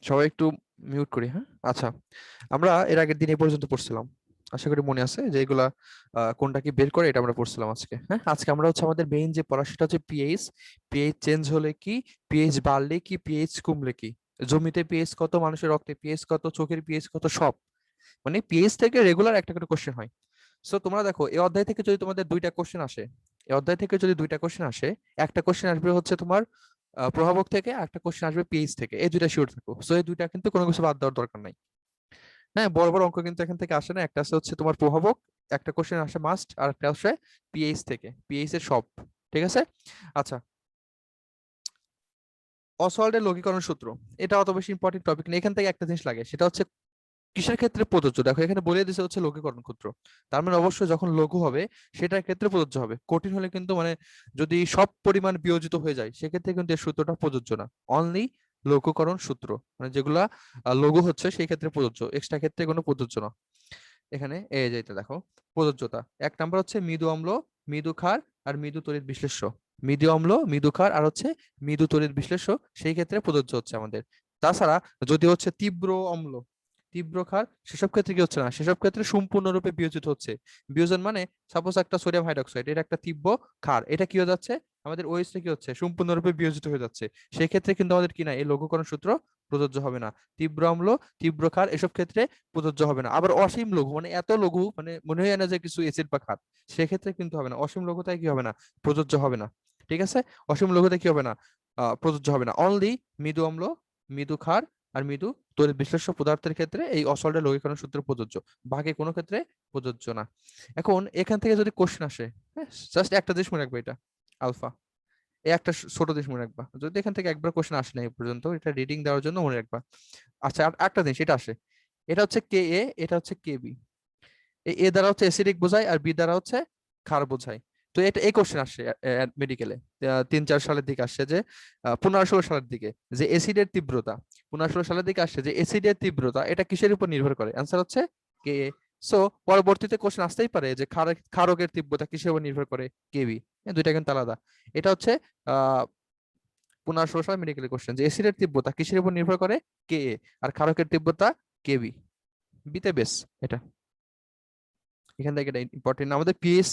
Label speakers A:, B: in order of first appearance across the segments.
A: সবাই একটু মিউট করি, হ্যাঁ? আচ্ছা, আমরা এর আগের দিন এই পর্যন্ত পড়ছিলাম। আশা করি মনে আছে যে এগুলা কোনটা কি বের করে এটা আমরা পড়ছিলাম আজকে। হ্যাঁ, আজকে আমরা হচ্ছে আমাদের মেইন যে পড়া সেটা হচ্ছে পিএইচ। পিএইচ চেঞ্জ হলে কি, পিএইচ বাড়লে কি, পিএইচ কমলে কি, জমিতে পিএইচ কত, মানুষের রক্তে পিএইচ কত, চোখের পিএইচ কত, সব মানে পিএইচ থেকে রেগুলার একটা করে কোশ্চেন হয়। সো তোমরা দেখো এই অধ্যায় থেকে যদি তোমাদের দুইটা কোশ্চেন আসে, এই অধ্যায় থেকে যদি দুইটা কোশ্চেন আসে, একটা কোশ্চেন আসবে হচ্ছে তোমার প্রভাবক থেকে, একটা কোশ্চেন আসবে পিএইচ থেকে, এই দুইটা শিওর থাকো। সো এই দুইটা কিন্তু কোনো কিছু বাদ দেওয়ার দরকার নাই। হ্যাঁ, বড় বড় অঙ্ক কিন্তু এখান থেকে আসে না। একটা আছে হচ্ছে তোমার প্রভাবক, একটা কোশ্চেন আসে মাস্ট, আর একটা আসে পিএইচ থেকে, পিএইচ এর সব। ঠিক আছে? আচ্ছা, অসওয়াল্ডের লঘিকরণ সূত্র, এটা অত বেশি ইম্পর্টেন্ট টপিক না। এখান থেকে একটা জিনিস লাগে, সেটা হচ্ছে কিসের ক্ষেত্রে প্রযোজ্য। দেখো এখানে বলে দিছে হচ্ছে লঘুকরণ সূত্র, তার মানে অবশ্যই যখন লঘু হবে সেটার ক্ষেত্রে প্রযোজ্য হবে। কঠিন হলে কিন্তু মানে যদি সব পরিমাণ বিয়োজিত হয়ে যায় সেক্ষেত্রে কিন্তু এই সূত্রটা প্রযোজ্য না। অনলি লঘুকরণ সূত্র, মানে যেগুলা লঘু হচ্ছে সেই ক্ষেত্রে প্রযোজ্য, এক্সট্রা ক্ষেত্রে কোনো প্রযোজ্য না। এখানে এই যে এটা দেখো প্রযোজ্যতা, এক নাম্বার হচ্ছে মৃদু অম্ল, মৃদু ক্ষার আর মৃদু তড়িৎ বিশ্লেষ্য। মৃদু অম্ল, মৃদু ক্ষার আর হচ্ছে মৃদু তড়িৎ বিশ্লেষ্য, সেই ক্ষেত্রে প্রযোজ্য হচ্ছে আমাদের। তাছাড়া যদি হচ্ছে তীব্র অম্ল, তীব্র ক্ষার, সেসব ক্ষেত্রে কি হচ্ছে না, সেসব ক্ষেত্রে সম্পূর্ণরূপে বিয়োজিত হচ্ছে। বিয়োজন মানে সাপোজ একটা সোডিয়াম হাইড্রোক্সাইড, এটা একটা তীব্র ক্ষার, এটা কি হয়ে যাচ্ছে, আমাদের ওএইচ টা কি হচ্ছে, সম্পূর্ণরূপে বিয়োজিত হয়ে যাচ্ছে। সেই ক্ষেত্রে কিন্তু আমাদের কি না, এই লঘুকরণ সূত্র প্রযোজ্য হবে না। তীব্র অম্ল, তীব্র ক্ষার এসব ক্ষেত্রে প্রযোজ্য হবে না। আবার অসীম লঘু, মানে এত লঘু মানে মনে হয় না যে কিছু এসিড বা ক্ষার, সেক্ষেত্রে কিন্তু হবে না। অসীম লঘুতায় কি হবে না, প্রযোজ্য হবে না। ঠিক আছে? অসীম লঘুতায় কি হবে না, প্রযোজ্য হবে না। অনলি মৃদু অম্ল, মৃদু ক্ষার আর মৃদু তড়িৎ বিশ্লেষ্য পদার্থের ক্ষেত্রে এই অসল্টের লঘিকরণ সূত্র প্রযোজ্য, বাকি কোনো ক্ষেত্রে প্রযোজ্য না। এখন এখান থেকে যদি কোশ্চেন আসে, হ্যাঁ, জাস্ট একটা জিনিস মনে রাখবে, এটা আলফা, এই একটা ছোট জিনিস মনে রাখবা। যদি এখান থেকে একবার কোশ্চেন আসে না এই পর্যন্ত, এটা রিডিং দেওয়ার জন্য মনে রাখবা। আচ্ছা, আর একটা জিনিস এটা আসে, এটা হচ্ছে কে এ, এটা হচ্ছে কে বি। এ দ্বারা হচ্ছে অ্যাসিডিক বোঝায় আর বি দ্বারা হচ্ছে ক্ষার বোঝায়। তো এটা এই কোশ্চেন আসছে মেডিকেলে 3-4 সালের দিকে আসছে, যে 15-16 সালের দিকে, যে অ্যাসিডের তীব্রতা, 15-16 সালের দিকে আসছে যে অ্যাসিডের তীব্রতা এটা কিসের উপর নির্ভর করে, অ্যান্সার হচ্ছে কে এ। সো পরবর্তীতে কোশ্চেন আসতেই পারে যে ক্ষারকের তীব্রতা কিসের উপর নির্ভর করে, কেবি। দুইটা কিন্তু আলাদা। এটা হচ্ছে আহ 15-16 সালের মেডিকেল কোশ্চেন, যে অ্যাসিডের তীব্রতা কিসের উপর নির্ভর করে, কে এ, আর ক্ষারকের তীব্রতা কেবি। বিতে বেশ এটা, এখান থেকে এটা ইম্পর্টেন্ট। আমাদের পিএস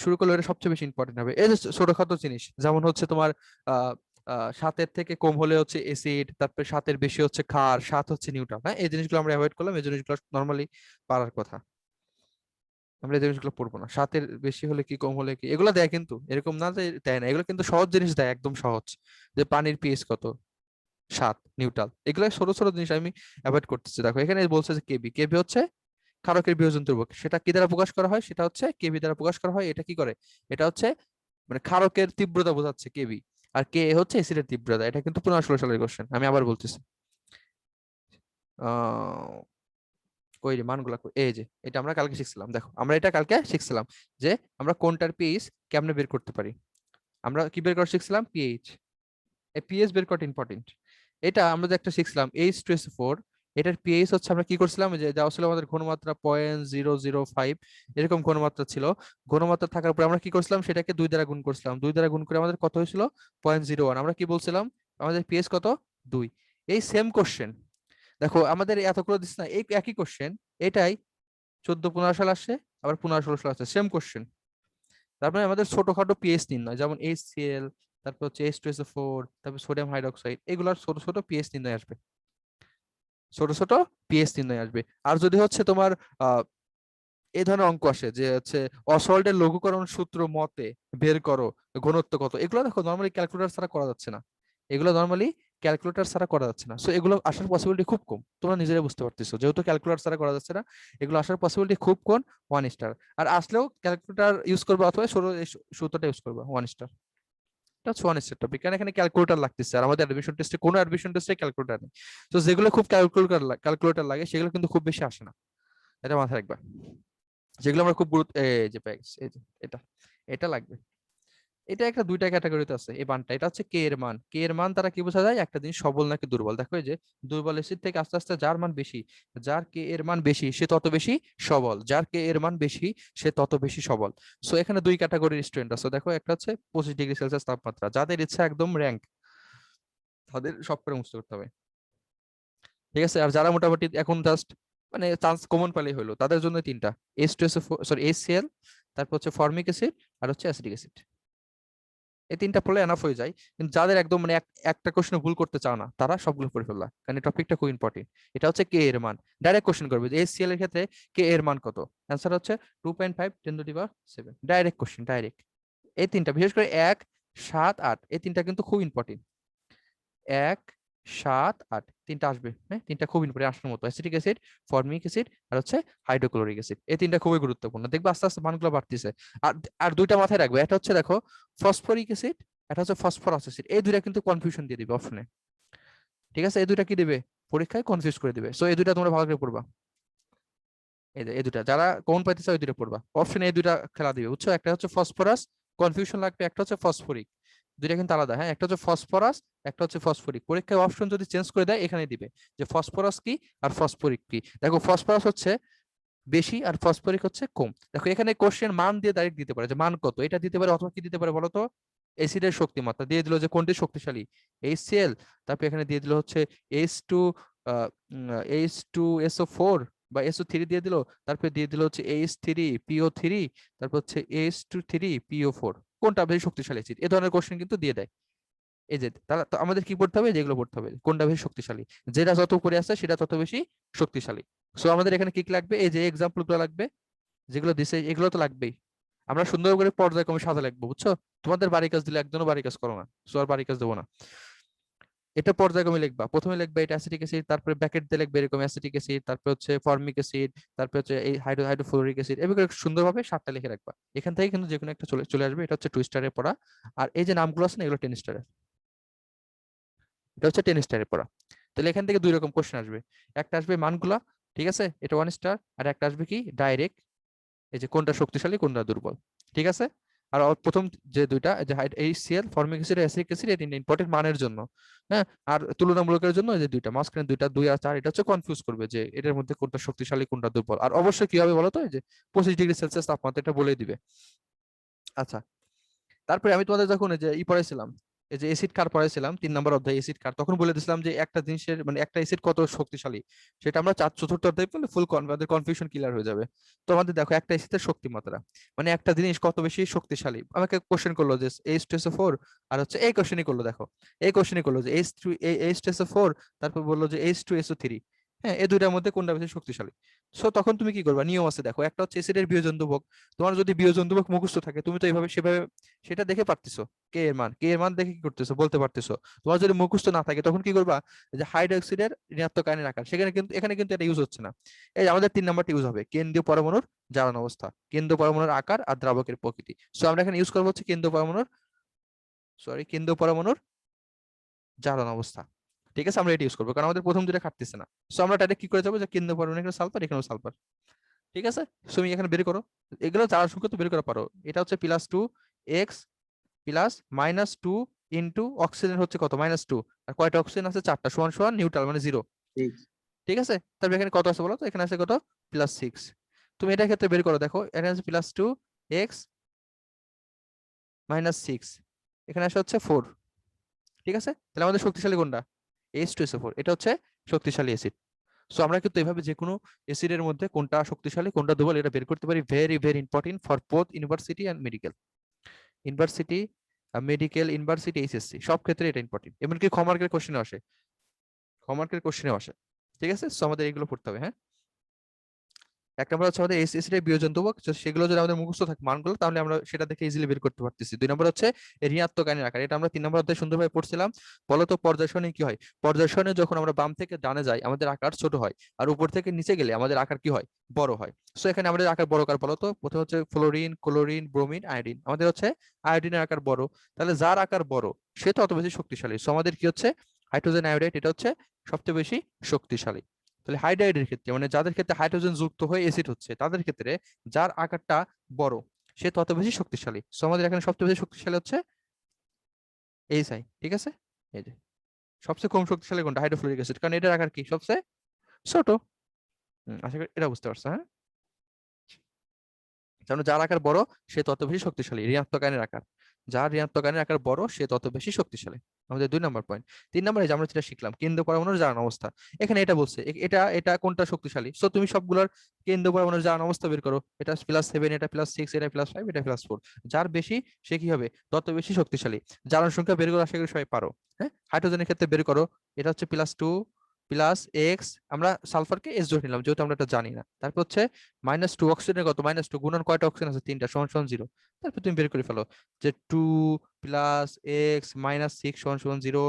A: শুরু করলে এটা সবচেয়ে বেশি ইম্পর্টেন্ট হবে। এই যে ছোটখাটো জিনিস, যেমন হচ্ছে তোমার আহ 7-এর থেকে কম হলে হচ্ছে এসিড, তারপরে 7-এর বেশি হচ্ছে ক্ষার, 7 হচ্ছে নিউট্রাল। হ্যাঁ, এই জিনিসগুলো আমরা অ্যাভয়েড করলাম, এই জিনিসগুলো নর্মালি পারার কথা। আমরা এই জিনিসগুলো পড়বো না। 7-এর বেশি হলে কি, কম হলে কি, এগুলো দেয় কিন্তু, এরকম না যে দেয় না, এগুলো কিন্তু সহজ জিনিস দেয়, একদম সহজ। যে পানির পিএইচ কত, 7 নিউট্রাল, এগুলো ছোট ছোট জিনিস আমি অ্যাভয়েড করতেছি। দেখো এখানে বলছে যে কেবি, কেবি হচ্ছে ক্ষারকের বিয়োজন ধ্রুবক, সেটা কি দ্বারা প্রকাশ করা হয়, সেটা হচ্ছে কেবি দ্বারা প্রকাশ করা হয়। এটা কি করে, এটা হচ্ছে মানে ক্ষারকের তীব্রতা বোঝাচ্ছে কেবি, আর কে হচ্ছে এসিডের তীব্রতা। এটা কিন্তু 15-16 সালের কোশ্চেন, আমি আবার বলতেছি। আহ কই রে মানগুলা কই? এই যে এটা আমরা কালকে শিখছিলাম, দেখো আমরা এটা কালকে শিখছিলাম যে আমরা কোনটার পিএইচ কেমনে বের করতে পারি। আমরা কি বের করা শিখছিলাম, পিএইচ। এই পিএইচ বের করাটা ইম্পর্টেন্ট। এটা আমরা যে একটা শিখছিলাম H2SO4, এটার পিএইচ হচ্ছে আমরা কি করছিলাম, যে দেওয়া ছিল আমাদের ঘনমাত্রা 0.005, এরকম ঘনমাত্রা ছিল। ঘনমাত্রা থাকার পরে আমরা কি করছিলাম, সেটাকে 2 দ্বারা গুণ করছিলাম, 2 দ্বারা গুণ করে আমাদের কত হয়েছিল, 0.01। আমরা কি বলছিলাম, আমাদের পিএইচ কত, 2। এই সেম কোশ্চেন দেখো আমাদের এতগুলো দিচ্ছে না, এই একই কোশ্চেন, এটাই 14-15 সাল আসছে, আবার 15-16 সাল আসছে, সেম কোশ্চেন। তারপরে আমাদের ছোটখাটো পিএইচ নির্ণয়, যেমন HCl, তারপর হচ্ছে H2SO4, তারপর সোডিয়াম হাইড্রোক্সাইড, এগুলোর ছোট ছোট পিএইচ নির্ণয় আসবে, ছোট ছোট পিএইচ নির্ণয় আসবে। আর যদি হচ্ছে তোমার আহ এই ধরনের অঙ্ক আসে যে হচ্ছে অসল্টের লঘুকরণ সূত্র মতে বের করো ঘনত্ব কত, এগুলো দেখো নর্মালি ক্যালকুলেটর ছাড়া করা যাচ্ছে না, এগুলো নর্মালি ক্যালকুলেটর ছাড়া করা যাচ্ছে না। সো এগুলো আসার পসিবিলিটি খুব কম, তোমরা নিজেরাই বুঝতে পারতেছো, যেহেতু ক্যালকুলেটর ছাড়া করা যাচ্ছে না, এগুলো আসার পসিবিলিটি খুব কম। 1 স্টার। আর আসলেও ক্যালকুলেটর ইউজ করবে, অথবা সরল এই সূত্রটা ইউজ করবে, 1 স্টার। এটা হচ্ছে 1 স্টার টপিক, কারণ এখানে ক্যালকুলেটর লাগতেছে, আর আমাদের অ্যাডমিশন টেস্টে কোনো অ্যাডমিশন টেস্টে ক্যালকুলেটর নেই। তো যেগুলো খুব ক্যালকুলেটর লাগে সেগুলো কিন্তু খুব বেশি আসে না, এটা মাথায় রাখবা। যেগুলো আমরা খুব গুরুত্ব, এই যে পেয়ে গেছি, এই যে এটা, এটা লাগবে। এটা একটা দুইটা ক্যাটাগরিতে আছে এই মানটা, এটা হচ্ছে কে এর মান। কে এর মান দ্বারা কি বোঝা যায়, একটা জিনিস সবল নাকি দুর্বল। দেখো এই যে দুর্বল এসিড থেকে আস্তে আস্তে যার মান বেশি, যার কে এর মান বেশি সে তত বেশি সবল, যার কে এর মান বেশি সে তত বেশি সবল। সো এখানে দুই ক্যাটাগরির স্টুডেন্ট আছে, দেখো একটা হচ্ছে 25 ডিগ্রি সেলসিয়াস তাপমাত্রা, যাদের ইচ্ছা একদম র্যাঙ্ক, তাদের সব করে মুখস্থ করতে হবে। ঠিক আছে। আর যারা মোটামুটি এখন জাস্ট মানে চান্স কমন পেলেই হলো, তাদের জন্য তিনটা, H2SO4 সরি HCl, তারপর হচ্ছে ফর্মিক অ্যাসিড, আর হচ্ছে অ্যাসিটিক অ্যাসিড। এই তিনটা পড়লে এনাফ হয়ে যায়। কিন্তু যাদের একদম মানে একটা কোশ্চেন ভুল করতে চাও না, তারা সবগুলো পড়ে ফেললা, কারণ এই টপিকটা খুব ইম্পর্টেন্ট। এটা হচ্ছে কে এর মান, ডাইরেক্ট কোশ্চেন করবে যে HCl এর ক্ষেত্রে কে এর মান কত, অ্যান্সার হচ্ছে 2.5 10⁻⁷, ডাইরেক্ট কোশ্চেন, ডাইরেক্ট। এই তিনটা বিশেষ করে 1, 7, 8, এই তিনটা কিন্তু খুব ইম্পর্টেন্ট। 1, 7, 8 তিনটা আসবে, হ্যাঁ তিনটা খুব ইম্পর্টেন্ট আসার মতো, অ্যাসিটিক অ্যাসিড, ফর্মিক অ্যাসিড, আর হচ্ছে হাইড্রোক্লোরিক অ্যাসিড। এই তিনটা খুবই গুরুত্বপূর্ণ, দেখবে আস্তে আস্তে মানগুলো বাড়তেছে। আর আর দুইটা মাথায় রাখবে, এটা হচ্ছে দেখো ফসফরিক অ্যাসিড, এটা হচ্ছে ফসফরাস অ্যাসিড, এই দুইটা কিন্তু কনফিউশন দিয়ে দিবে অপশনে। ঠিক আছে, এই দুইটা কি দিবে পরীক্ষায়, কনফিউজ করে দিবে। সো এই দুইটা তোমরা ভালো করে পড়বা। এই দুইটা যারা কোন পাইতেছে ওই দুইটা পড়বা, অপশনে এই দুইটা খেলা দিবে, বুঝছো? একটা হচ্ছে ফসফরাস, কনফিউশন লাগবে, একটা হচ্ছে ফসফরিক, দুইটা কিন্তু আলাদা, হ্যাঁ একটা হচ্ছে ফসফরাস, একটা হচ্ছে ফসফরিক। পরীক্ষায় অপশন যদি চেঞ্জ করে দেয় এখানে দিবে যে ফসফরাস কি আর ফসফরিক কি। দেখো ফসফরাস হচ্ছে বেশি আর ফসফরিক হচ্ছে কম। দেখো এখানে কোশ্চেন মান দিয়ে ডাইরেক্ট দিতে পারে যে মান কত, এটা দিতে পারে, অথবা কি দিতে পারে বলো তো, অ্যাসিডের শক্তিমাত্রা দিয়ে দিল যে কোনটি শক্তিশালী, HCl, তারপর এখানে দিয়ে দিল হচ্ছে H2 H2SO4 বা SO3 দিয়ে দিল, তারপরে দিয়ে দিল হচ্ছে H3PO3, তারপর হচ্ছে H23PO4, কোনটা বেশি শক্তিশালী অ্যাসিড, এই ধরনের কোশ্চেন কিন্তু দিয়ে দেয়। এই যে তাহলে তো আমাদের কি পড়তে হবে, যেগুলো পড়তে হবে কোনটা বেশি শক্তিশালী, যেটা যত উপরে আছে সেটা তত বেশি শক্তিশালী। সো আমাদের এখানে কি কি লাগবে, এই যে এক্সাম্পল গুলো লাগবে যেগুলো দিছে, এগুলো তো লাগবেই। আমরা সুন্দর করে পর্যায়ক্রমে সাজা লিখবো, বুঝছো? তোমাদের বাড়ি কাজ দিলে একজনও বাড়ি কাজ করো না, সো আর বাড়ি কাজ দেবো না। এটা পর্যায়ক্রমে লিখবা, প্রথমে লিখবা এটা অ্যাসিটিক অ্যাসিড, তারপরে ব্র্যাকেট দিয়ে লিখবে এরকম অ্যাসিটিক অ্যাসিড, তারপরে হচ্ছে ফর্মিক অ্যাসিড, তারপরে হচ্ছে এই হাইড্রোফ্লোরিক অ্যাসিড, এভাবে সুন্দরভাবে 7টা লিখে রাখবা। এখান থেকে কিন্তু যে কোনো একটা চলে চলে আসবে। এটা হচ্ছে 2 স্টারে পড়া। আর এই যে নামগুলো আছে না, এগুলো 10 স্টারের, এটা হচ্ছে 10 স্টারের পড়া। তাহলে এখান থেকে দুই রকম কোশ্চেন আসবে, একটা আসবে মানগুলা, ঠিক আছে, এটা 1 স্টার, আর একটা আসবে কি ডাইরেক্ট, এই যে কোনটা শক্তিশালী কোনটা দুর্বল। ঠিক আছে। আর প্রথম যে দুইটা, যে HCl, formic acid, acetic acid, এই তিনটা ইম্পর্টেন্ট মানের জন্য, হ্যাঁ। আর তুলনামূলকের জন্য এই যে দুইটা মাঝখানে দুইটা 2 আর 4, এটা হচ্ছে কনফিউজ করবে যে এটার মধ্যে কোনটা শক্তিশালী কোনটা দুর্বল। আর অবশ্যই কি হবে বলো তো, এই যে 25°C তাপমাত্রা, এটা বলে দিবে। আচ্ছা, তারপরে আমি তোমাদের যখন এই যে পড়াইছিলাম, এই যে এসিড কার পড়াইছিলাম 3 নম্বর অধ্যায় এসিড কার, তখন বলে দিয়েছিলাম যে একটা জিনিসের মানে একটা এসিড কত শক্তিশালী, সেটা আমরা 4র্থ অধ্যায় পড়লে ফুল আমাদের কনফিউশন ক্লিয়ার হয়ে যাবে। তো আমাদের দেখো একটা এসিডের শক্তি মাত্রা, মানে একটা জিনিস কত বেশি শক্তিশালী, আমাকে কোশ্চেন করলো যে H2SO4, আর হচ্ছে এই কোশ্চেনই করলো, দেখো এই কোশ্চেনই করলো যে H2SO4, তারপর বললো যে H2SO3, হ্যাঁ এই দুইটার মধ্যে কোনটা বেশি শক্তিশালী। সো তখন তুমি কি করবা, নিয়ম আছে দেখো, একটা হচ্ছে এসিডের বিয়োজন ধ্রুবক। তোমার যদি বিয়োজন ধ্রুবক মুখস্থ থাকে, তুমি তো এইভাবে সেভাবে সেটা দেখে পারতেছো, কে এর মান দেখে কি করতেছো বলতে পারতেছো। তোমার যদি মুখস্থ না থাকে তখন কি করবা, যে হাইড্রোক্সাইডের ঋণাত্মক আয়নের আকার, সেখানে কিন্তু এখানে কিন্তু এটা ইউজ হচ্ছে না। এই যে আমাদের 3 নম্বরটা ইউজ হবে, কেন্দ্রীয় পরমাণুর জারণ অবস্থা, কেন্দ্রীয় পরমাণুর আকার আর দ্রাবকের প্রকৃতি। সো আমরা এখানে ইউজ করবো হচ্ছে কেন্দ্রীয় পরমাণুর জারণ অবস্থা। ঠিক আছে, আমরা এটা ইউজ করবো কারণ আমাদের প্রথম দুটো খাটতেছে না। সো আমরা ডাইরেক্ট কি করে যাবো, যে কেন্দ্রীয় পরমাণু এখানে সালফার, এখানেও সালফার। ঠিক আছে, তুমি এখানে বের করো, এগুলো জারণ সংখ্যা তো বের করা পারো। এটা হচ্ছে +2x +-2 ইন্টু অক্সিজেন হচ্ছে কত -2, আর কয়টা অক্সিজেন আছে 4টা, সমান সমান নিউট্রাল মানে 0।
B: ঠিক।
A: ঠিক আছে, তারপর এখানে কত আছে বলো তো, এখানে আছে কত +6। তুমি এটার ক্ষেত্রে বের করো, দেখো এখানে আছে +2x -6, এখানে আসে হচ্ছে 4। ঠিক আছে, তাহলে আমাদের শক্তিশালী কোনটা, H2SO4, এটা হচ্ছে শক্তিশালী অ্যাসিড। সো আমরা কিন্তু এভাবে যে কোনো অ্যাসিডের মধ্যে কোনটা শক্তিশালী কোনটা দুর্বল এটা বের করতে পারি। Very very important for both university and medical, university medical, university, HSC সব ক্ষেত্রে এটা ইম্পর্টেন্ট। এমনকি কমার্কের কোশ্চেনে আসে, কমার্কের কোশ্চেনে আসে। ঠিক আছে, সো আমাদের এগুলো পড়তে হবে, হ্যাঁ। এক নম্বর হচ্ছে আমাদের এসএসসি এর বিয়োজন ধ্রুবক, সেগুলো যদি আমাদের মুখস্থ থাকে মানগুলো, তাহলে আমরা সেটা দেখে ইজিলি বের করতে পারতেছি। 2 নম্বর হচ্ছে ঋণাত্মক আয়নের আকার, এটা আমরা 3 নম্বর অধ্যায়ে সুন্দরভাবে পড়ছিলাম। বলতো পর্যায় সারণী কি হয়, পর্যায় সারণী যখন আমরা বাম থেকে ডানে যাই আমাদের আকার ছোট হয়, আর উপর থেকে নিচে গেলে আমাদের আকার কি হয়, বড় হয়। সো এখানে আমাদের আকার বড় কার বলতো, প্রথমে হচ্ছে ফ্লোরিন, ক্লোরিন, ব্রোমিন, আয়োডিন, আমাদের হচ্ছে আয়োডিনের আকার বড়। তাহলে যার আকার বড় সে তো অত বেশি শক্তিশালী। সো আমাদের কি হচ্ছে হাইড্রোজেন আয়োডাইড, এটা হচ্ছে সবচেয়ে বেশি শক্তিশালী। তাহলে হাইড্রাইডের ক্ষেত্রে মানে যাদের ক্ষেত্রে হাইড্রোজেন যুক্ত হয়ে অ্যাসিড হচ্ছে, তাদের ক্ষেত্রে যার আকারটা বড় সে তত বেশি শক্তিশালী। সো আমাদের এখানে সবচেয়ে বেশি শক্তিশালী হচ্ছে এইচআই। ঠিক আছে, এই যে সবচেয়ে কম শক্তিশালী কোনটা, হাইড্রোফ্লোরিক অ্যাসিড, কারণ এটার আকার কি সবচেয়ে ছোট। আশা করি এটা বুঝতে পারছো, হ্যাঁ। যেমন যার আকার বড় সে তত বেশি শক্তিশালী, ঋণাত্মক আয়নের আকার, যার ঋণাত্মক আয়নের আকার বড় সে তত বেশি শক্তিশালী। আমাদের 2 নম্বর পয়েন্ট। 3 নম্বরে যে আমরা যেটা শিখলাম কেন্দ্র পরমাণুর জারণ অবস্থা, এখানে এটা বলছে এটা এটা কোনটা শক্তিশালী, সো তুমি সবগুলোর কেন্দ্র পরমাণুর জারণ অবস্থা বের করো, এটা +7, এটা +6, এটা +5, এটা +4, যার বেশি সে কি হবে, তত বেশি শক্তিশালী। জারণ সংখ্যা বের করে আশা করি সবাই পারো। হ্যাঁ, হাইড্রোজেনের ক্ষেত্রে বের করো, এটা হচ্ছে +2 +x, আমরা সালফারকে s ধরে নিলাম যেহেতু আমরা এটা জানি না। তারপর হচ্ছে -2, অক্সিজেনের কত, -2 গুণন কয়টা অক্সিজেন আছে, 3টা, = 0। তারপর তুমি বের করে ফেলো যে 2 + x - 6 = 0,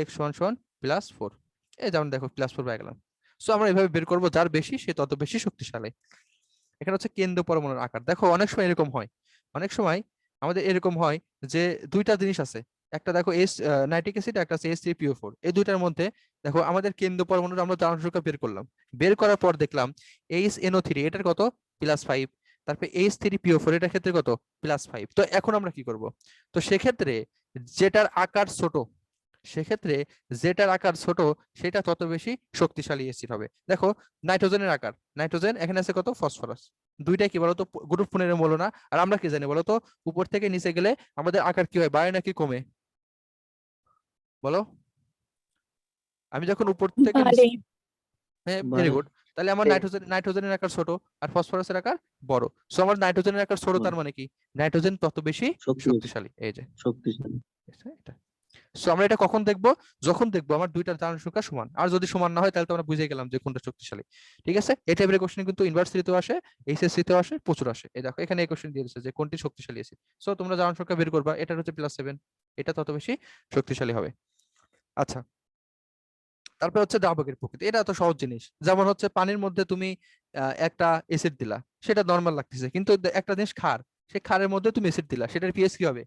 A: x +4, এই যেমন দেখো +4 পেয়ে গেলাম। সো আমরা এভাবে বের করবো, যার বেশি সে তত বেশি শক্তিশালী। এখানে হচ্ছে কেন্দ্র পরমাণুর আকার। দেখো অনেক সময় এরকম হয়, অনেক সময় আমাদের এরকম হয় যে দুইটা জিনিস আছে, একটা দেখো নাইট্রিক অ্যাসিড, একটা আছে H3PO4, এই দুইটার মধ্যে দেখো আমাদের কেন্দ্র পরমাণুর আমরা জারণ সংখ্যা বের করলাম, বের করার পর দেখলাম HNO3 এটার কত, +5, তারপরে H3PO4 এটার ক্ষেত্রে কত, +5। তো এখন আমরা কি করব, তো সেক্ষেত্রে যেটার আকার ছোট, সেক্ষেত্রে যেটার আকার ছোট সেটা তত বেশি শক্তিশালী অ্যাসিড হবে। দেখো নাইট্রোজেনের আকার, নাইট্রোজেন এখানে আছে কত, ফসফরাস, দুইটাই কি বলতো গ্রুপ 15 মৌল না? আর আমরা কি জানি বলতো, উপর থেকে নিচে গেলে আমাদের আকার কি হয়, বাড়ে নাকি কমে, বলো? আমি যখন উপর থেকে
B: বাড়ে।
A: হ্যাঁ, ভেরি
C: বাড়ে।
A: গুড। তাহলে আমার নাইট্রোজেনের আকার ছোট আর ফসফরাসের আকার বড়, সো আমার নাইট্রোজেনের আকার ছোট,
C: বড়।
A: তার মানে কি নাইট্রোজেন তত বেশি শক্তিশালী। এই যে
C: শক্তিশালী।
A: এটা, সো আমরা এটা কখন দেখবো, যখন দেখবো আমার দুইটার জারণ সংখ্যা সমান, আর যদি সমান না হয় তাহলে তো আমরা বুঝে গেলাম যে কোনটা শক্তিশালী। ঠিক আছে, এই টাইপের কোশ্চেন কিন্তু ইউনিভার্সিটিতেও আসে, এইচএসসি তেও আসে, প্রচুর আসে। এই দেখো এখানে এই কোশ্চেন দিয়ে দিচ্ছে যে কোনটি শক্তিশালী অ্যাসিড, সো তোমরা জারণ সংখ্যা বের করবা, এটা হচ্ছে +7, এটা তত বেশি শক্তিশালী হবে। আচ্ছা, তারপর হচ্ছে দ্রাবকের প্রকৃতি, এটা তো সহজ জিনিস। যেমন হচ্ছে পানির মধ্যে তুমি একটা অ্যাসিড দিলা, সেটা নরমাল লাগতেছে, কিন্তু একটা জিনিস ক্ষার, সেই ক্ষারের মধ্যে তুমি অ্যাসিড দিলা, সেটার পিএইচ কি হবে,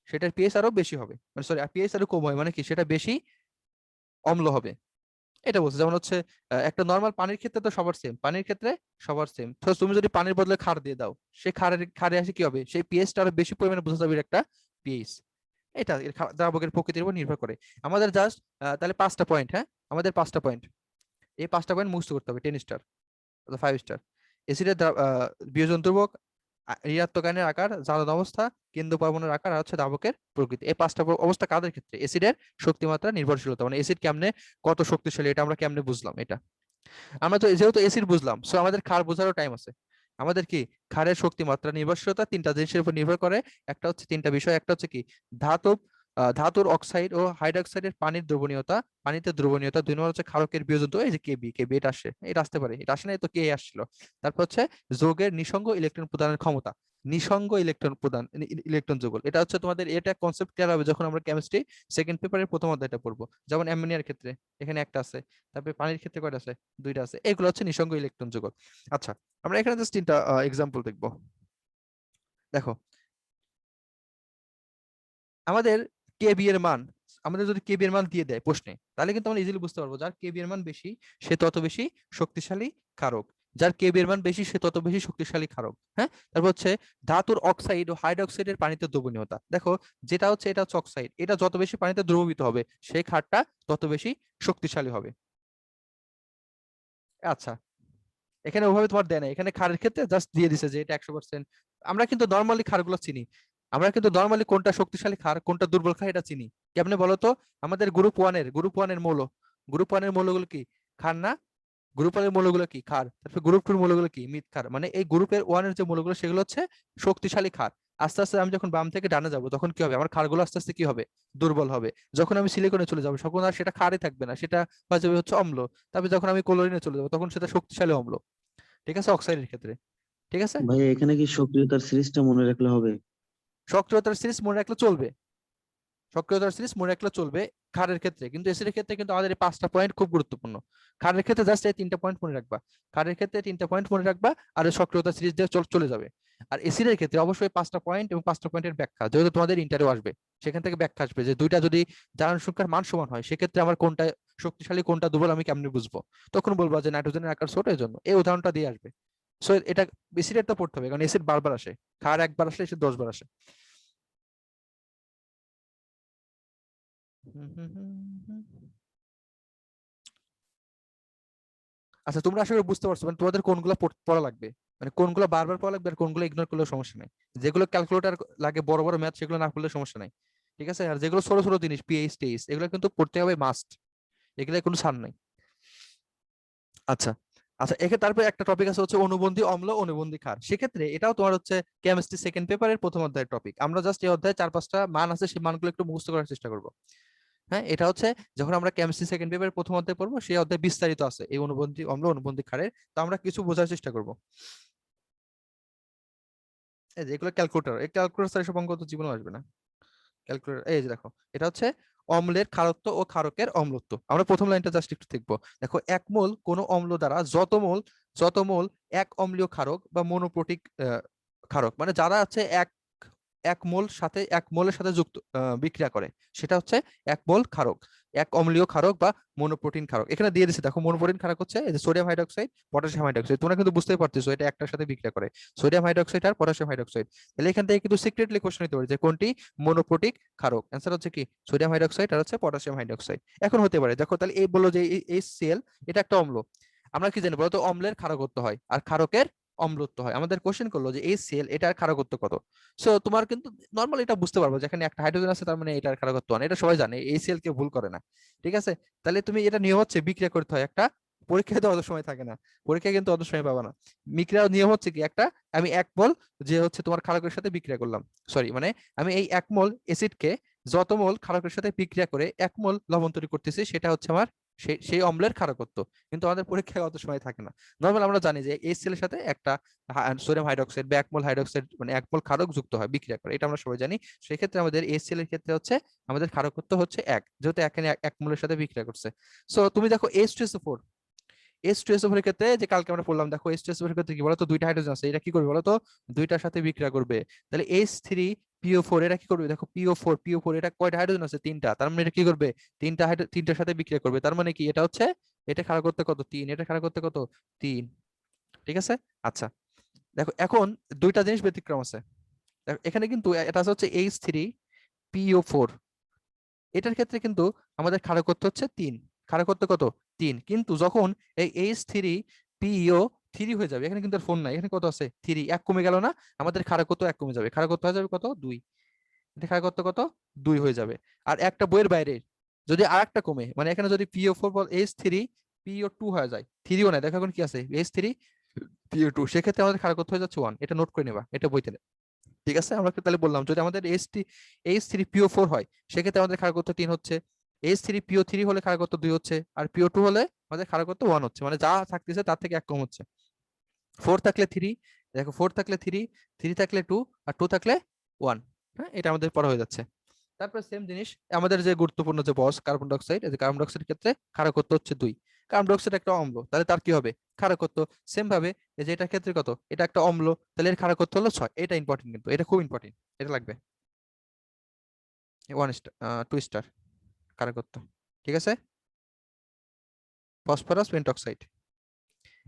A: সেটার পিএইচ আরো বেশি হবে, মানে সরি পিএইচ আরো কম হয়, মানে কি সেটা বেশি অম্ল হবে, এটা বলছে। যেমন হচ্ছে একটা নরমাল পানির ক্ষেত্রে তো সবার সেম, পানির ক্ষেত্রে সবার সেম, তো তুমি যদি পানির বদলে ক্ষার দিয়ে দাও, সেই ক্ষারে আসে কি হবে, সেই পিএইচটা আরো বেশি পরিমাণে বোঝা যাবে একটা পিএইচ। এটা দ্রাবকের প্রকৃতির উপর নির্ভর করে। আমাদের জাস্ট তাহলে 5টা পয়েন্ট, হ্যাঁ আমাদের 5টা পয়েন্ট, এই 5টা পয়েন্ট মুখস্থ করতে হবে, 10 স্টার অথবা 5 স্টার। এসিডের বিয়োজন ধ্রুবক, ঋণাত্মক আয়নের আকার, জারণ অবস্থা, কেন্দ্র পরমাণুর আকার, আর হচ্ছে দ্রাবকের প্রকৃতি। এই 5টা অবস্থা কাদের ক্ষেত্রে, এসিডের শক্তিমাত্রা নির্ভরশীলতা, মানে এসিড কেমনে কত শক্তিশালী এটা আমরা কেমনে বুঝলাম, এটা আমরা তো যেহেতু এসিড বুঝলাম, সো আমাদের ক্ষার বোঝারও টাইম আছে। আমাদের কি ক্ষারের শক্তিমাত্রা নির্ভরশীলতা 3টা জিনিসের উপর নির্ভর করে, একটা হচ্ছে 3টা বিষয়, একটা হচ্ছে কি ধাতব ধাতুর অক্সাইড ও হাইড্রোক্সাইডের পানির দ্রবণীয়তা, পানিতে দ্রবণীয়তা, 2 নম্বর হচ্ছে ক্ষারকের বিয়োজন, তো এই যে কেবি এটা আসে, এটা আসতে পারে, এটা আসে না তো কে আসছিল। তারপর হচ্ছে যৌগের নিঃসঙ্গ ইলেকট্রন প্রদানের ক্ষমতা, নিঃসঙ্গ ইলেকট্রন প্রদান, ইলেকট্রন যুগল, এটা হচ্ছে তোমাদের এটা কনসেপ্ট ক্লিয়ার হবে যখন আমরা কেমিস্ট্রি সেকেন্ড পেপারের প্রথম অধ্যায়টা পড়বো। যেমন অ্যামোনিয়ার ক্ষেত্রে এখানে একটা আছে, তারপরে পানির ক্ষেত্রে কয়টা আছে, 2টা আছে, এগুলো হচ্ছে নিঃসঙ্গ ইলেকট্রন যুগল। আচ্ছা, আমরা এখানে জাস্ট 3টা এক্সাম্পল দেখবো। দেখো আমাদের কেবি এর মান, আমাদের যদি কেবি এর মান দিয়ে দেয় প্রশ্নে, তাহলে কিন্তু আমরা ইজিলি বুঝতে পারবো যার কেবি এর মান বেশি সে তত বেশি শক্তিশালী ক্ষারক, যার কেবি এর মান বেশি সে তত বেশি শক্তিশালী ক্ষারক। হ্যাঁ, তারপর হচ্ছে ধাতুর অক্সাইড ও হাইড্রোক্সাইডের পানিতে দ্রবণীয়তা, দেখো যেটা হচ্ছে এটা হচ্ছে অক্সাইড, এটা যত বেশি পানিতে দ্রবীভূত হবে সেই ক্ষারটা তত বেশি শক্তিশালী হবে। আচ্ছা, এখানে ওভাবে তোমার দেয় না, এখানে ক্ষারের ক্ষেত্রে জাস্ট দিয়ে দিছে যে এটা 100%। আমরা কিন্তু নর্মালি ক্ষারগুলো চিনি, আমরা কিন্তু নর্মালি কোনটা শক্তিশালী ক্ষার কোনটা দুর্বল ক্ষার এটা চিনি। কেমনে বলতো, আমাদের গ্রুপ 1 এর মৌল, গ্রুপ 1 এর মৌলগুলো কি ক্ষার না, গ্রুপ 1 এর মৌলগুলো কি ক্ষার, তারপর গ্রুপ 2 এর মৌলগুলো কি মৃৎ ক্ষার, মানে এই গ্রুপের 1 এর যে মৌলগুলো সেগুলো হচ্ছে শক্তিশালী ক্ষার। আস্তে আস্তে আমি যখন বাম থেকে ডানে যাব তখন কি হবে, আমার ক্ষারগুলো আস্তে আস্তে কি হবে, দুর্বল হবে। যখন আমি সিলিকনে চলে যাবো তখন আর সেটা ক্ষারই থাকবে না, সেটা হয়ে যাবে হচ্ছে অম্ল। তারপর যখন আমি ক্লোরিনে চলে যাবো তখন সেটা শক্তিশালী অম্ল। ঠিক আছে, অক্সাইডের ক্ষেত্রে। ঠিক আছে,
C: ভাই এখানে কি সক্রিয়তার সিরিজটা মনে রাখলে হবে?
A: সক্রিয়তার সিরিজ মনে রাখলে চলবে, সক্রিয়তার সিরিজ মনে রাখলে চলবে ক্ষারের ক্ষেত্রে, কিন্তু এসিডের ক্ষেত্রে কিন্তু আমাদের এই 5টা পয়েন্ট খুব গুরুত্বপূর্ণ। ক্ষারের ক্ষেত্রে জাস্ট এই 3টা পয়েন্ট মনে রাখবা, ক্ষারের ক্ষেত্রে 3টা পয়েন্ট মনে রাখবা, আর সক্রিয়তার সিরিজ দিয়ে চলে যাবে। আর এসিডের ক্ষেত্রে অবশ্যই 5টা পয়েন্ট এবং 5টা পয়েন্টের ব্যাখ্যা, যেহেতু তোমাদের ইন্টারভিউ আসবে সেখান থেকে ব্যাখ্যা আসবে যে দুইটা যদি জারণ সংখ্যার মান সমান হয় সেক্ষেত্রে আমার কোনটা শক্তিশালী কোনটা দুর্বল আমি কেমনে বুঝবো, তখন বলবো যে নাইট্রোজেনের আকার ছোট, এর জন্য এই উদাহরণটা দিয়ে আসবে। সো এটা এসিডের তো পড়তে হবে, কারণ এসিড বারবার আসে, ক্ষার একবার আসলে এসিড 10 বার আসে। আচ্ছা, তোমরা আসলে বুঝতে পারছো, মানে তোমাদের কোনগুলো পড়া লাগবে, মানে কোনগুলো বারবার পড়া লাগবে আর কোনগুলো ইগনোর করলেও সমস্যা নাই। যেগুলো ক্যালকুলেটর লাগে বড় বড় ম্যাথ সেগুলো না পড়লে সমস্যা নাই, ঠিক আছে। আর যেগুলো ছোট ছোট জিনিস পিএইচ টিএইচ এগুলো কিন্তু পড়তে হবে মাস্ট, এগুলো কোনো ছাড় নাই। আচ্ছা আচ্ছা, এখানে তারপরে একটা টপিক আছে হচ্ছে অনুবন্ধী অম্ল অনুবন্ধী ক্ষার। সেক্ষেত্রে এটাও তোমার হচ্ছে কেমিস্ট্রি সেকেন্ড পেপারের প্রথম অধ্যায়ের টপিক। আমরা জাস্ট এই অধ্যায়ে 4-5টা মান আছে, সেই মানগুলো একটু মুখস্থ করার চেষ্টা করবো। হ্যাঁ, এটা হচ্ছে যখন আমরা কেমিস্ট্রি সেকেন্ড পেপারের প্রথম অধ্যায় পড়বো সেই অধ্যায় বিস্তারিত আছে এই অনুবন্ধী অম্ল অনুবন্ধী ক্ষারের, তো আমরা কিছু বোঝার চেষ্টা করবো। এই যে এগুলো ক্যালকুলেটর, এই ক্যালকুলেটর এসব অঙ্ক তো জীবনে আসবে না। ক্যালকুলেটর, এই যে দেখো এটা হচ্ছে অম্লের ক্ষারত্ব ও ক্ষারকের অম্লত্ব। আমরা প্রথম লাইনটা জাস্ট একটু দেখবো। দেখো, এক মোল কোনো অম্ল দ্বারা যত মোল এক অম্লীয় ক্ষারক বা মনোপ্রোটিক ক্ষারক, মানে যারা আছে এক মোলের সাথে যুক্ত বিক্রিয়া করে, সেটা হচ্ছে এক মোল ক্ষারক, এক অম্লীয় ক্ষারক বা মনোপ্রোটিন ক্ষারক। এখানে দিয়ে দিচ্ছে দেখো, মনোপ্রোটিন ক্ষারক হচ্ছে এই যে সোডিয়াম হাইড্রোক্সাইড পটাশিয়াম হাইড্রোক্সাইড। তোমরা কিন্তু বুঝতেই পারতেছো এটা একটার সাথে বিক্রিয়া করে, সোডিয়াম হাইড্রোক্সাইড আর পটাশিয়াম হাইড্রোক্সাইড। তাহলে এখান থেকে কিন্তু সিক্রেটলি কোশ্চেন নিতে পারে যে কোনটি মনোপ্রোটিক ক্ষারক। অ্যান্সার হচ্ছে কি সোডিয়াম হাইড্রোক্সাইড আর হচ্ছে পটাশিয়াম হাইড্রোক্সাইড। এখন হতে পারে দেখো, তাহলে এই বললো যে এই HCl এটা একটা অম্ল, আমরা কি জানি বলতো অম্লের ক্ষারকত্ব হয় আর ক্ষারকের অম্লত্ব হয়। আমাদের কোশ্চেন করলো যে HCl এটার ক্ষারকত্ব কত। সো তোমার কিন্তু নর্মাল এটা বুঝতে পারবো, যেখানে একটা হাইড্রোজেন আছে তার মানে এটার ক্ষারকত্ব 1, এটা সবাই জানে, HCl কে ভুল করে না, ঠিক আছে। তাহলে তুমি এটা নিয়ম হচ্ছে বিক্রিয়া করতে হয় একটা, পরীক্ষায় তো অত সময় থাকে না, পরীক্ষায় কিন্তু অত সময় পাবা না। বিক্রিয়ার নিয়ম হচ্ছে কি একটা, আমি এক মোল যে হচ্ছে তোমার ক্ষারকের সাথে বিক্রিয়া করলাম, সরি মানে আমি এই এক মোল অ্যাসিডকে যত মোল ক্ষারকের সাথে বিক্রিয়া করে এক মোল লবণ তৈরি করতেছি, সেটা হচ্ছে আমার সেই অম্লের ক্ষারকত্ব। কিন্তু আমাদের পরীক্ষায় অত সময় থাকে না। নর্মাল আমরা জানি যে HCl এর সাথে একটা সোডিয়াম হাইড্রোক্সাইড বা এক মোল হাইড্রোক্সাইড মানে এক মোল ক্ষারক যুক্ত হয় বিক্রিয়া করে, এটা আমরা সবাই জানি। সেক্ষেত্রে আমাদের HCl এর ক্ষেত্রে হচ্ছে আমাদের ক্ষারকত্ব হচ্ছে 1, যেহেতু এখানে এক মোলের সাথে বিক্রিয়া করছে। সো তুমি দেখো H2SO4, H2SO4 এর ক্ষেত্রে যে কালকে আমরা পড়লাম, দেখো H2SO4 এর ক্ষেত্রে কি বলতো, দুইটা হাইড্রোজেন আছে, এটা কি করবে বলতো, দুইটার সাথে বিক্রিয়া করবে। তাহলে H3PO4 এটা কি করবে, দেখো PO4 এটা কয়টা হাইড্রোজেন আছে, 3টা, তার মানে এটা কি করবে, তিনটার সাথে বিক্রিয়া করবে। তার মানে কি এটা হচ্ছে, এটা ক্ষারকত্ব কত 3, এটা ক্ষারকত্ব কত 3, ঠিক আছে। আচ্ছা দেখো, এখন দুইটা জিনিস ব্যতিক্রম আছে। দেখো এখানে কিন্তু এটা হচ্ছে H3PO4, এটার ক্ষেত্রে কিন্তু আমাদের ক্ষারকত্ব হচ্ছে 3, ক্ষারকত্ব কত 3, কিন্তু যখন এই H3PO3 হয়ে যাবে, এখানে কিন্তু আর 4 নাই, এখানে কত আছে 3, এক কমে গেল না, আমাদের ক্ষারকত্ব এক কমে যাবে, ক্ষারকত্ব হয়ে যাবে কত 2, এটা ক্ষারকত্ব কত 2 হয়ে যাবে। আর একটা বইয়ের বাইরে যদি আরেকটা কমে, মানে এখানে যদি PO4 H3PO2 হয়ে যায়, 3ও নাই, দেখো এখন কি আছে H3PO2, সেক্ষেত্রে আমাদের ক্ষারকত্ব হয়ে যাচ্ছে 1, এটা নোট করে নেবা, এটা বইতে নেই, ঠিক আছে। আমরা তাহলে বললাম যদি আমাদের H3PO4 হয়, সেক্ষেত্রে আমাদের ক্ষারকত্ব 3 হচ্ছে, H3PO3 হলে ক্ষারকত্ব 2 হচ্ছে, আর PO2 হলে আমাদের ক্ষারকত্ব 1 হচ্ছে, মানে যা থাকতেছে তার থেকে এক কম হচ্ছে। 4 থাকলে 3, দেখো 4 থাকলে 3, 3 থাকলে 2, আর 2 থাকলে 1। হ্যাঁ, এটা আমাদের পড়া হয়ে যাচ্ছে। তারপর সেম জিনিস আমাদের যে গুরুত্বপূর্ণ যে বস কার্বন ডাই অক্সাইড, এই যে কার্বন ডাই অক্সাইডের ক্ষেত্রে ক্ষারকত্ব হচ্ছে 2, কার্বন ডাই অক্সাইড একটা অম্ল, তাহলে তার কি হবে ক্ষারকত্ব সেম ভাবে, এই যে এটার ক্ষেত্রে কত, এটা একটা অম্ল, তাহলে এর ক্ষারকত্ব হলো 6। এটা ইম্পর্টেন্ট, কিন্তু এটা খুব ইম্পর্টেন্ট, এটা লাগবে 1 স্টার 2 স্টার ক্ষারকত্ব, ঠিক আছে। ফসফরাস পেন্টক্সাইড,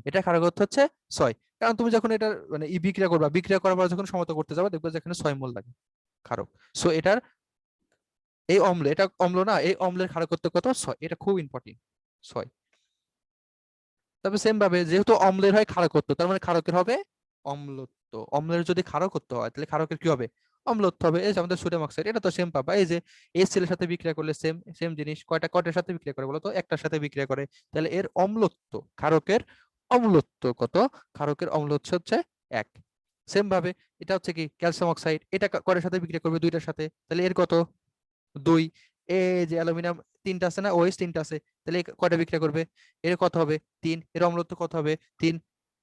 A: এটা ক্ষারকত্ব হচ্ছে 6, কারণ তুমি যখন এটা মানে বিক্রিয়া করবা, বিক্রিয়া করার পর যখন সমতা করতে যাবে দেখবে যে এখানে 6 মোল লাগে ক্ষারক। সো এটার এই অম্ল, এটা অম্ল না, এই অম্লের ক্ষারকত্ব কত 6, এটা খুব ইম্পর্টেন্ট 6। তবে সেম ভাবে যেহেতু অম্লের হয় ক্ষারকত্ব, তার মানে ক্ষারকের হবে অম্লত্ব, অম্লের যদি ক্ষারকত্ব হয় তাহলে ক্ষারকের কি হবে অম্লত্ব হবে। এই যে আমাদের সোডিয়াম অক্সাইড, এটা তো সেম পাবা, এই যে HCl এর সাথে বিক্রিয়া করলে সেম সেম জিনিস, কয়টার সাথে বিক্রিয়া করে বলতো, একটার সাথে বিক্রিয়া করে, তাহলে এর অম্লত্ব, ক্ষারকের অম্লত্ব কত, ক্ষারকের অম্লত্ব হচ্ছে 1। সেম ভাবে এটা হচ্ছে কি ক্যালসিয়াম অক্সাইড, এটা কয়টার সাথে বিক্রিয়া করবে, দুইটার সাথে, তাহলে এর কত 2। এই যে অ্যালুমিনিয়াম 3টা আছে না, OH 3টা আছে, তাহলে কয়টা বিক্রিয়া করবে, এর কত হবে 3, এর অম্লত্ব কত হবে 3।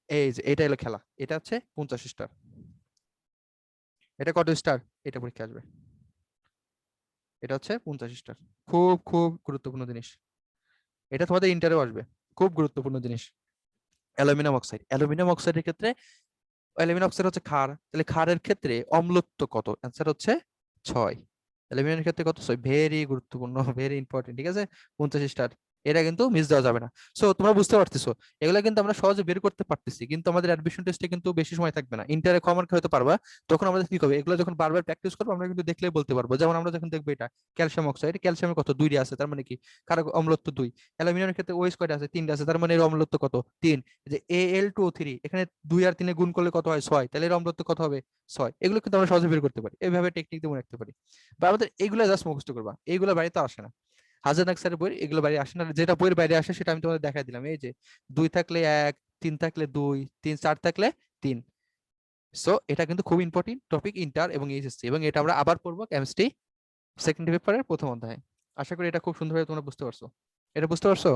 A: এই যে এটা হলো খেলা, এটা হচ্ছে 50 স্টার। এটা কত স্টার, এটা পরীক্ষা আসবে, এটা হচ্ছে 50 স্টার। খুব খুব গুরুত্বপূর্ণ জিনিস, এটা তোমাদের ইন্টারেও আসবে, খুব গুরুত্বপূর্ণ জিনিস। অ্যালুমিনিয়াম অক্সাইডের ক্ষেত্রে, অ্যালুমিনিয়াম অক্সাইড হচ্ছে ক্ষার, তাহলে ক্ষারের ক্ষেত্রে অম্লত্ব কত, অ্যান্সার হচ্ছে 6। অ্যালুমিনিয়ামের ক্ষেত্রে কত 6, ভেরি গুরুত্বপূর্ণ, ভেরি ইম্পর্টেন্ট, ঠিক আছে 50 স্টার। এটা কিন্তু মিস দেওয়া যাবে না। সো তোমরা বুঝতে পারতেছো, এগুলো কিন্তু আমরা সহজে বের করতে পারতেছি, কিন্তু আমাদের অ্যাডমিশন টেস্টে কিন্তু বেশি সময় থাকবে না। ইন্টারে কমন হয়তো পারবা, তখন আমাদের কি হবে, এগুলো যখন বারবার প্র্যাকটিস করবো আমরা কিন্তু দেখলেই বলতে পারবো। যেমন আমরা যখন দেখবো এটা ক্যালসিয়াম অক্সাইড, ক্যালসিয়ামের কত 2 আছে, তার মানে কি কারো অম্লত্ব 2। অ্যালুমিনিয়ামের ক্ষেত্রে ওএইচ কয়টা আছে, 3 আছে, তার মানে এর অম্লত্ব কত, 3। যে Al2O3 এখানে 2 আর 3 গুণ করলে কত হয়, 6, তাহলে এর অম্লত্ব কত হবে, 6। এগুলো কিন্তু আমরা সহজে বের করতে পারি, এইভাবে টেকনিক দিয়ে মনে রাখতে পারি। বা আমাদের এইগুলো জাস্ট মুখস্থ করবা, এইগুলো বাড়িতে আসে না। হাজার নাকসারের বই এগুলো বাইরে আসে না, যেটা বইয়ের বাইরে আসে সেটা আমি তোমাদের দেখাই দিলাম। এই যে 2 থাকলে 1, 3 থাকলে 2, 3 4 থাকলে 3। সো এটা কিন্তু খুব ইম্পর্টেন্ট টপিক ইন্টার এবং এইচএসসি, এবং এটা আমরা আবার পড়বো কেমিস্ট্রি সেকেন্ড পেপারের প্রথম অধ্যায়ে। আশা করি এটা খুব সুন্দরভাবে তোমরা বুঝতে পারছো। এটা বুঝতে পারছো?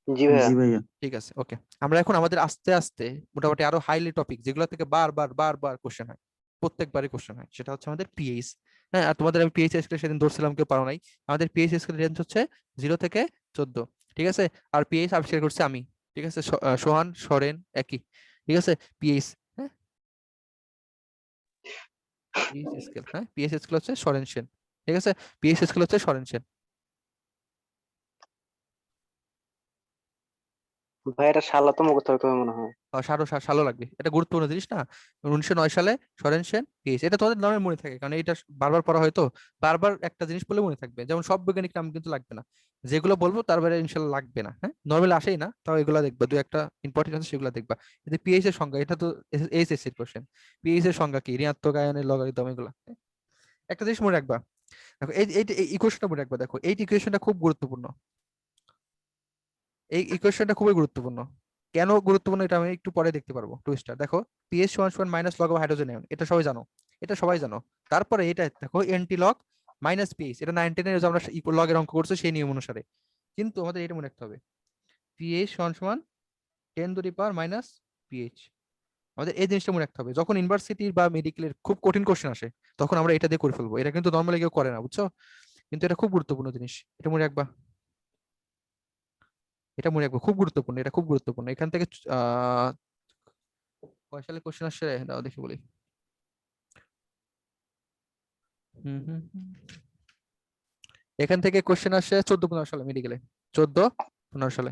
B: জি ভাইয়া।
C: জি ভাইয়া।
A: ঠিক আছে, ওকে। আমরা এখন আমাদের আস্তে আস্তে মোটামুটি আরো হাইলি টপিক, যেগুলো থেকে বারবার বারবার কোশ্চেন হয়, প্রত্যেকবারই কোশ্চেন হয়, সেটা হচ্ছে আমাদের পিএইচ। হ্যাঁ, আর তোমাদের আমি পিএইচ স্কেল সেদিন ধরছিলাম, কেউ পারো নাই। আমাদের পিএইচ স্কেল রেঞ্জ হচ্ছে 0 থেকে 14, ঠিক আছে? আর পিএইচ আবিষ্কার করছে আমি, ঠিক আছে? সোহান সরেন একই, ঠিক আছে? পিএইচ, হ্যাঁ, পিএইচ স্কেল, হ্যাঁ, পিএইচ স্কেল হচ্ছে সরেন সেন, ঠিক আছে? পিএইচ স্কেল হচ্ছে সরেন সেন।
B: ভাই এটা শালা তো মুখস্থ রাখতে হবে মনে হয়।
A: সালো লাগবে, এটা গুরুত্বপূর্ণ জিনিস না। 1909 সালে সরেন সেন পিএইচ, এটা তোমাদের নামে মনে থাকে, কারণ এটা বারবার পড়া হয়তো, বারবার একটা জিনিস পড়লে মনে থাকবে। যেমন সব বৈজ্ঞানিক নাম কিন্তু লাগবে না, যেগুলো বলবো তার বাইরে ইনশাল্লাহ লাগবে না। হ্যাঁ, নর্মালি আসেই না, তাও এগুলো দেখবা, দু একটা ইম্পর্টেন্ট আছে সেগুলো দেখবা। কিন্তু পিএইচ এর সংজ্ঞা, এটা তো এইচএসসি এর কোশ্চেন, পিএইচ এর সংজ্ঞা কি, ঋণাত্মক আয়নের লগারিদম, এগুলো একটা জিনিস মনে রাখবা। দেখো এই ইকুয়েশনটা মনে রাখবা, দেখো এই ইকুয়েশনটা খুব গুরুত্বপূর্ণ, এই ইকুয়েশনটা খুবই গুরুত্বপূর্ণ। কেন গুরুত্বপূর্ণ এটা আমি একটু পরে দেখতে পারবো, টুইস্টার দেখো। পিএইচ সমান সমান minus log of hydrogen ion, এটা সবাই জানো, এটা সবাই জানো। তারপরে এটা দেখো এন্টি লগ মাইনাস পিএইচ, এটা 9-10 এর আমরা লগের অঙ্ক করছি সেই নিয়ম অনুসারে। কিন্তু আমাদের এটা মনে রাখতে হবে, পিএইচ সমান সমান 10⁻⁻ পিএইচ। আমাদের এই জিনিসটা মনে রাখতে হবে, যখন ইউনিভার্সিটির বা মেডিকেলের খুব কঠিন কোশ্চেন আসে তখন আমরা এটা দিয়ে করে ফেলবো। এটা কিন্তু নর্মালি কেউ করে না, বুঝছো? কিন্তু এটা খুব গুরুত্বপূর্ণ জিনিস, এটা মনে রাখবা, এটা মনে রাখবো, খুব গুরুত্বপূর্ণ, এটা খুব গুরুত্বপূর্ণ। এখান থেকে কয় সালে কোশ্চেন আসছে দাও দেখি বলি। হুম হুম হুম। এখান থেকে কোশ্চেন আসছে 14-15 সালে মেডিকেলে, 14-15 সালে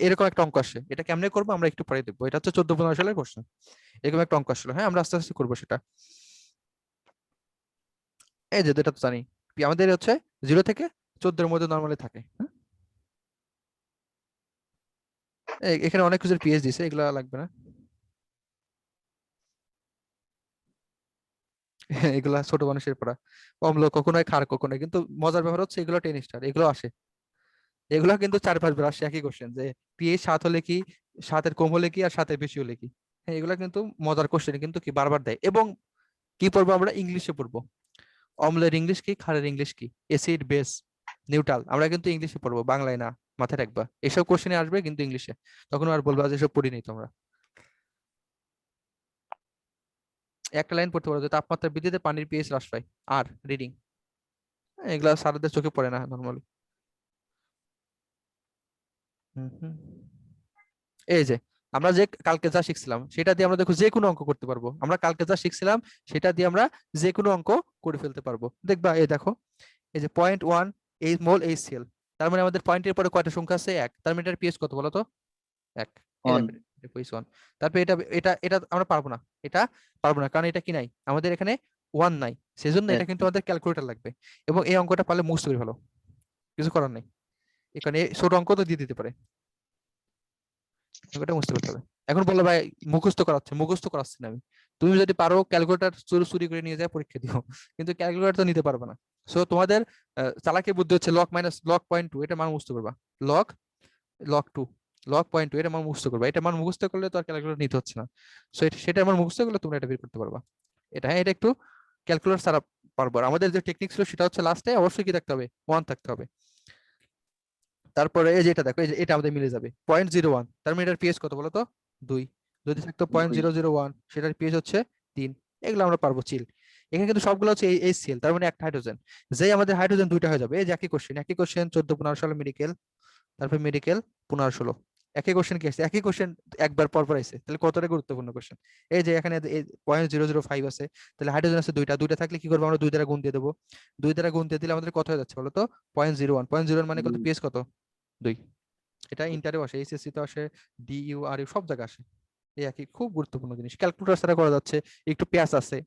A: এরকম একটা অঙ্ক আসছে। এটা কেমনে করবো আমরা একটু পরে দেখবো, এটা হচ্ছে 14-15 সালের কোশ্চেন। এরকম একটা অঙ্ক আসলো, হ্যাঁ, আমরা আস্তে আস্তে করবো সেটা। এই যে এটা তো জানি, আমাদের হচ্ছে 0 থেকে 14 এর মধ্যে নর্মালি থাকে, হ্যাঁ? এখানে অনেক কিছুর পিএইচ দিছে, এগুলা লাগবে না। এগুলা ছোট মানুষের পড়া, অম্ল কখনোই ক্ষার কখনোই, কিন্তু মজার ব্যাপার হচ্ছে এগুলো 10 স্টার, এগুলো আসে, এগুলো কিন্তু 4-5 বার আসে একই কোশ্চেন, যে পিএইচ 7 হলে কি, 7-এর কম হলে কি, আর 7-এর বেশি হলে কি। হ্যাঁ, এগুলো কিন্তু মজার কোশ্চেন, কিন্তু কি বারবার দেয়। এবং কি পড়বো আমরা, ইংলিশে পড়বো, অম্লের ইংলিশ কি, ক্ষারের ইংলিশ কি, অ্যাসিড বেস নিউট্রাল, আমরা কিন্তু ইংলিশে পড়বো, বাংলায় না, মাথায় রাখবা। এসব কোশ্চেনে আসবে কিন্তু ইংলিশে, তখন আর বলবা যে এসব পড়িনি তোমরা। একটা লাইন পড়তে পারো যে তাপমাত্রা বৃদ্ধিতে পানির পিএইচ হ্রাস পায়, আর রিডিং, এগুলা স্যারদের চোখে পড়ে না নর্মালি। এই যে আমরা যে কালকে যা শিখছিলাম সেটা দিয়ে আমরা দেখো যে কোনো অঙ্ক করতে পারবো। আমরা কালকে যা শিখছিলাম সেটা দিয়ে আমরা যে কোনো অঙ্ক করে ফেলতে পারবো। দেখবা এই দেখো, এই যে 0.1 এই মোল HCl, তার মানে আমাদের পয়েন্টের পরে কয়টা সংখ্যা আছে, 1, তার মানে এটার পিএইচ কত বলো তো, 1। এই
C: অন।
A: দেখো এটা পিএইচ 1। তারপরে এটা এটা এটা আমরা পারবো না, এটা পারবো না, কারণ এটা কি নাই আমাদের এখানে 1 নাই, সেজন্য এটা কিন্তু আমাদের ক্যালকুলেটর লাগবে। এবং এই অঙ্কটা পারলে মুখস্থ করে ভালো, কিছু করার নেই, এখানে ছোট অঙ্ক তো দিয়ে দিতে পারে, ওটা বুঝতে পারতে হবে। এখন বললো ভাই মুখস্থ করাচ্ছে, মুখস্থ করাচ্ছি না আমি, তুমি যদি পারো ক্যালকুলেটর চুরি করে নিয়ে যায় পরীক্ষা দিও, কিন্তু ক্যালকুলেটর তো নিতে পারবে না। সো তোমাদের চালাকি বুদ্ধি হচ্ছে লক মাইনাস লক 0.2, এটা মান মুখস্থ করবা। লক লক 2, লক 0.2 এটা মান মুখস্থ করবা। এটা মান মুখস্থ করলে তো আর ক্যালকুলেটর নিতে হচ্ছে না। সো সেটা আমার মুখস্থ করলে তোমরা এটা বের করতে পারবা। এটা, হ্যাঁ, এটা একটু ক্যালকুলেটর ছাড়া পারবো। আর আমাদের যে টেকনিক ছিল সেটা হচ্ছে লাস্টে অবশ্যই কি থাকতে হবে, 1 থাকতে হবে। তারপরে এই যে এটা দেখো, এই যে এটা আমাদের মিলে যাবে 0.01, তার মানে এটার পিএইচ কত বলো তো, 2। যদি থাকতো 0.001, সেটার পিএইচ হচ্ছে 3। এগুলো আমরা পারবো চিল। এখানে কিন্তু সবগুলো হচ্ছে HCl, তার মানে একটা হাইড্রোজেন, যেই আমাদের হাইড্রোজেন দুইটা হয়ে যাবে। এই যে একই কোশ্চেন 14-15 সালে মেডিকেল, তারপর মেডিকেল 15-16, একই কোশ্চেন কি আসছে, একই কোশ্চেন একবার পর পর আসছে, তাহলে কতটা গুরুত্বপূর্ণ কোশ্চেন। এই যে এখানে 0.005 আছে, তাহলে হাইড্রোজেন আছে দুইটা, দুইটা থাকলে কি করবো আমরা, 2 দ্বারা গুণ দিয়ে দেবো। 2 দ্বারা গুণ দিয়ে দিলে আমাদের কত হয়ে যাচ্ছে বলো তো, 0.01। 0.01 মানে কত,
C: দুই।
A: পিএস কত, 2। এটা ইন্টারেও আসে, এইচএসসি তো আসে, ডিইউ আর সব জায়গায় আসে। এই একই, খুব গুরুত্বপূর্ণ জিনিস, ক্যালকুলেটর ছাড়া করা যাচ্ছে, একটু পেঁয়াজ আছে।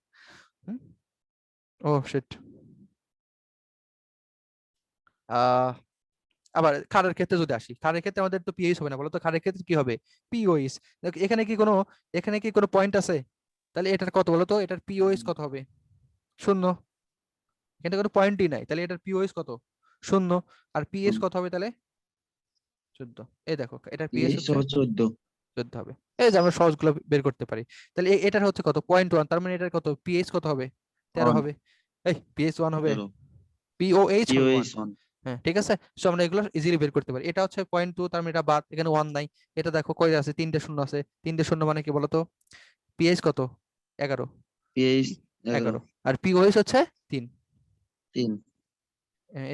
A: ও শিট। আহ আবার ক্ষারের ক্ষেত্রে যদি আসি, ক্ষারের ক্ষেত্রে আমাদের তো পিএইচ হবে না, বলো তো ক্ষারের ক্ষেত্রে কি হবে, পিওএইচ। এখানে কি কোনো, এখানে কি কোনো পয়েন্ট আছে, তাহলে এটার কত বলো তো, এটার পিওএইচ কত হবে, 0। এখানে কোনো পয়েন্টই নাই, তাহলে এটার পিওএইচ কত, 0। আর পিএইচ কত হবে তাহলে, 14। এই দেখো এটার পিএইচ
C: পিএইচ
A: হচ্ছে
C: 14।
A: 14 হবে। এই যে আমরা সহজগুলো বের করতে পারি। তাহলে এটার হচ্ছে কত, 0.1, তার মানে এটার কত পিএইচ কত হবে, 13
C: 1।
A: হবে। এই পিএইচ 1 হবে,
C: 13।
A: পিওএইচ হবে 1।
C: পিওএইচ 1।
A: হ্যাঁ ঠিক আছে, সো আমরা এগুলো ইজিলি বের করতে পারি। এটা হচ্ছে 0.2, তার মানে এটা বাদ, এখানে 1 নাই। এটা দেখো কয় আছে, 3টে শূন্য আছে, 3টে শূন্য মানে কি বলতো, পিএইচ কত, 11।
C: পিএইচ 11।
A: 11, আর পিওএইচ হচ্ছে 3।
C: 3।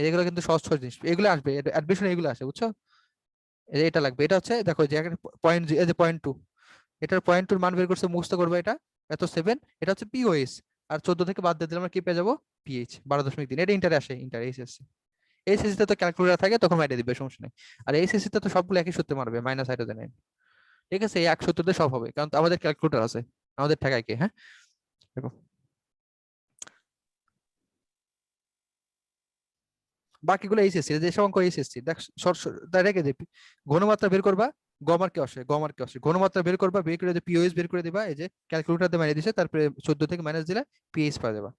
A: এগুলো কিন্তু সহজ সহজ জিনিস, এগুলো আসবে অ্যাডমিশন, এগুলো আসে বুঝছো। এই যে এটা লাগবে, এটা হচ্ছে দেখো যে এখানে পয়েন্ট, এই যে 0.2, এটার 0.2 মান বের করছে, মুখস্থ করবে এটা, এত 7, এটা হচ্ছে পিওএইচ। আর 14 থেকে বাদ দিয়ে দিলে আমরা কি পেয়ে যাবো, পিএইচ 12.3। এটা ইন্টারে আসে, ইন্টার এইচএসসি। এইচএসসি তে তো ক্যালকুলেটর থাকে, তখন মাইরে দিবে, সমস্যা নেই। আর এইচএসসি তে তো সবগুলো একই সূত্রে মারবে, মাইনাস হাইড্রোজেন আয়ন। ঠিক আছে, এই এক সূত্রতে সব হবে, কারণ তো আমাদের ক্যালকুলেটর আছে, আমাদের ঠেকায় কে, হ্যাঁ। দেখো বাকিগুলো এইচএসসি, যে সব অঙ্ক এইচএসসি, দেখ রেখে দে, ঘনমাত্রা বের করবা, গমার্কে আসে, গমার্কে আসে, ঘনমাত্রা বের করবা, বের করে পিওএইচ বের করে দিবা, এই যে ক্যালকুলেটর দিয়ে মারিয়ে দিছে, তারপরে 14 থেকে মাইনাস দিলে পিএইচ পাওয়া যাবে।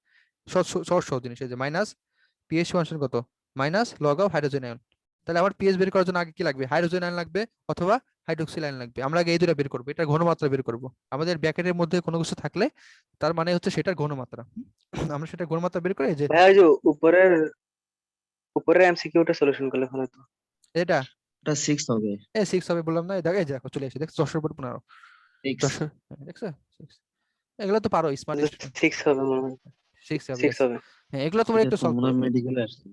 A: সহজ সহজ সহজ জিনিস, এই যে মাইনাস পিএইচ ফাংশন কত, minus log of hydrogen ion. তাহলে আমার পিএইচ বের করার জন্য আগে কি লাগবে, হাইড্রোজেন আয়ন লাগবে অথবা হাইড্রোক্সিল আয়ন লাগবে। আমরা আগে এই দুটো বের করবো, এটা ঘনমাত্রা বের করবো। আমাদের ব্র্যাকেটের মধ্যে কোনো কিছু থাকলে তার মানে হচ্ছে সেটার ঘনমাত্রা। আমরা সেটা ঘনমাত্রা বের করে, এই যে
B: ভাইয়া ওই যে উপরের উপরের এমসিকিউটা সলিউশন করলে ভালো হতো।
A: এটা
C: এটা 6 হবে।
A: 6 হবে বললাম না, এই দেখো, এই যে দেখো চলে এসে, দেখছো 10 এর উপর 15,
C: 6।
A: 10, দেখছো 6। এগুলো তো পারো, স্মার্ট স্টুডেন্ট।
B: 6 হবে মনে হয়।
A: 6 হবে,
B: 6
A: yes।
B: হবে।
A: হ্যাঁ এগুলো তোমরা
C: এটা
A: একটু
C: তো
A: সলভ
C: মনে
A: করো।
C: হয় মেডিকেলে আসছে।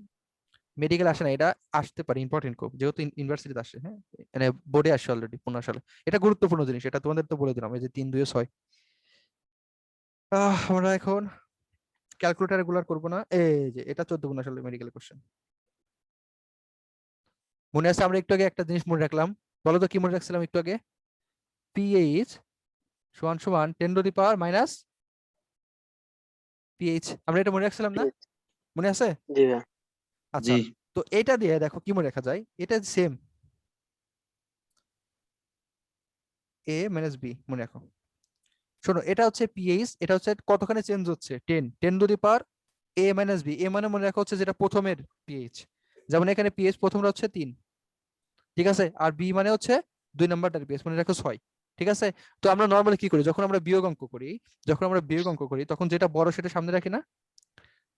A: মেডিকেল আসে না, এটা আসতে পারে, ইম্পর্টেন্ট খুব, যেহেতু ইউনিভার্সিটিতে আসে, হ্যাঁ, মানে বোর্ডে আসে অলরেডি 15 সালে। এটা গুরুত্বপূর্ণ জিনিস, এটা তোমাদের তো বলে দিলাম, এই যে 3 2 6। আমরা এখন ক্যালকুলেটর রেগুলার করবো না, এই যে এটা 14 সালে মেডিকেল কোশ্চেন। মনে আছে আমরা একটু আগে একটা জিনিস মনে রাখলাম, বলো তো কি মনে রাখছিলাম একটু আগে, পিএইচ সমান সমান 10 to the power minus pH, আমরা এটা মনে রাখছিলাম না, মনে আছে।
B: জি ভাইয়া।
A: আচ্ছা,
C: জি।
A: তো এটা দিয়ে দেখো কি মনে রাখা যায়, এটা সেম, এ মাইনাস বি মনে রাখো। শোনো, এটা হচ্ছে পিএইচ, এটা হচ্ছে কতখানি চেঞ্জ হচ্ছে, 10, 10 to the power a minus b. A মানে মনে রাখা হচ্ছে যেটা প্রথমের পিএইচ, যেমন এখানে পিএইচ প্রথমটা হচ্ছে 3, ঠিক আছে, আর বি মানে হচ্ছে 2 নাম্বারটার পিএইচ মনে রাখো 6। ঠিক আছে, তো আমরা নর্মালি কি করি, যখন আমরা বিয়োগ অঙ্ক করি, যখন আমরা বিয়োগ অঙ্ক করি তখন যেটা বড় সেটা সামনে রাখি না।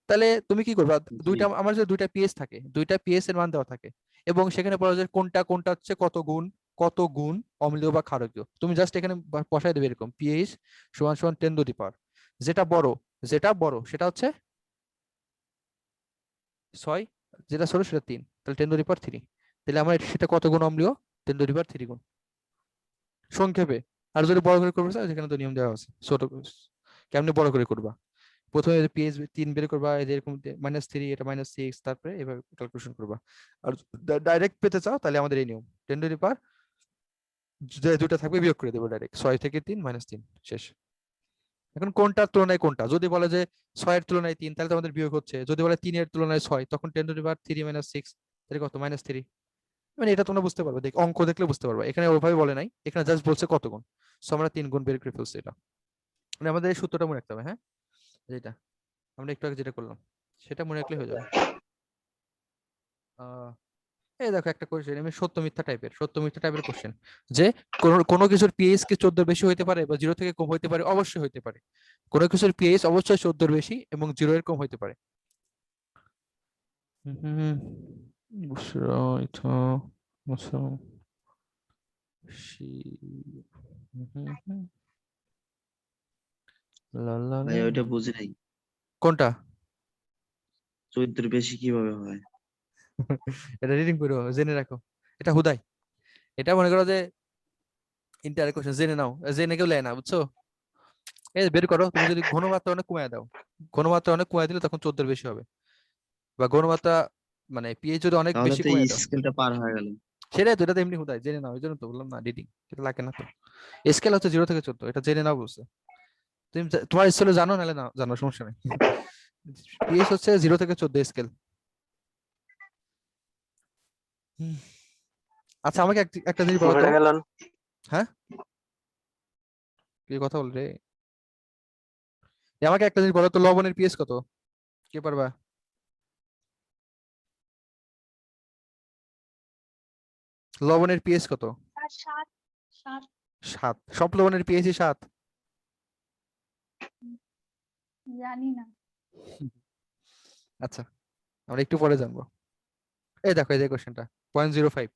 A: তাহলে তুমি কি করবা,
C: জি।
A: দুইটা আমার যে দুইটা পিএস থাকে, দুইটা পিএস এর মান দেওয়া থাকে, এবং সেখানে বলা যায় কোনটা কোনটা হচ্ছে কত গুণ, কত গুণ অম্লীয় বা ক্ষারকীয়, তুমি জাস্ট এখানে বসাই দেবে এরকম, পিএইচ সমান সমান 10 টু দি পাওয়ার, যেটা বড়, যেটা বড় সেটা হচ্ছে 6, যেটা ছোট সেটা 3, তাহলে 10 টু দি পাওয়ার 3। তাহলে আমার সেটা কত গুণ অম্লীয়, 10 টু দি পাওয়ার 3 গুণ, সংক্ষেপে। আর যদি বড় করে করবে সেখানে তো নিয়ম দেওয়া আছে, ছোট কেমনে বড় করে করবা, প্রথমে পিএইচ 3 বের করবা, এই যে এরকম -3, এটা -6, তারপরে এভাবে ক্যালকুলেশন করবা। আর ডাইরেক্ট পেতে চাও তাহলে আমাদের এই নিয়ম, 10 টু দি পাওয়ার যে দুটো থাকবে বিয়োগ করে দেবো ডাইরেক্ট, 6 থেকে 3 -3 শেষ। এখন কোনটার তুলনায় কোনটা, যদি বলে যে 6 এর তুলনায় 3, তাহলে তো আমাদের বিয়োগ হচ্ছে, যদি বলে 3 এর তুলনায় 6, তখন 10 টু দি পাওয়ার 3 - 6, তাহলে কত, -3। মানে এটা তোমরা বুঝতে পারবে, দেখ অঙ্ক দেখলে বুঝতে পারবে, এখানে ওইভাবে বলে নাই, এখানে জাস্ট বলছে কত গুণ। সো আমরা 3 গুণ বের করে ফেলছি, এটা মানে আমাদের এই সূত্রটা মনে রাখতে হবে, হ্যাঁ, যেটা আমরা একটু আগে যেটা করলাম সেটা মনে রাখলে হয়ে যাবে। আহ এই দেখো একটা কোশ্চেন, এমনি সত্য মিথ্যা টাইপের, সত্য মিথ্যা টাইপের কোশ্চেন, যে কোনো কিছুর পিএইচ কি 14 বেশি হইতে পারে বা 0 থেকে কম হইতে পারে, অবশ্যই হইতে পারে। কোনো কিছুর পিএইচ অবশ্যই 14 বেশি এবং 0 এর কম হইতে পারে। হুম, বুসরা ইথা মুসা শি, হুম, লা লা
C: ভাই
A: লা।
C: ওইটা বুঝি নাই।
A: কোনটা?
C: 14 বেশি কিভাবে হয়?
A: এটা রিডিং করো, জেনে রাখো, এটা হুদাই, এটা মনে করো যে ইন্টার কোশ্চেন জেনে নাও, জেনে কেউ লেয় না, বুঝছো? এই বের করো, তুমি যদি ঘনমাত্রা অনেক কমায় দাও, ঘনমাত্রা অনেক কমায় দিলে তখন 14 বেশি হবে, বা ঘনমাত্রা মানে পিএইচ যদি অনেক
C: তাহলে
A: বেশি
C: তো এই
A: কমায় দাও,
C: স্কেলটা পার হয়ে গেল।
A: সেটাই তো, এটা তো এমনি হুদায় জেনে নাও, এই জন্য তো বললাম না ডিডিং, এটা লাগে না তো। স্কেল হচ্ছে 0 থেকে 14, এটা জেনে নাও বলছে। তুমি তোমার স্কেল জানো নাহলে না জানো, সমস্যা নেই। পিএইচ হচ্ছে 0 থেকে 14 স্কেল। আচ্ছা আমাকে একটা জিনিস বলো তো।
B: মনে গেল না।
A: হ্যাঁ, কি কথা বল রে? আমাকে একটা জিনিস বলো তো, লবণের পিএইচ কত? কে পারবা? লবণের পিএইচ কত?
D: 7 7
A: 7? সব লবণের পিএইচই 7?
D: জানি না।
A: আচ্ছা, আমরা একটু পরে জানবো। এই দেখো এই যে কোশ্চেনটা, 0.05,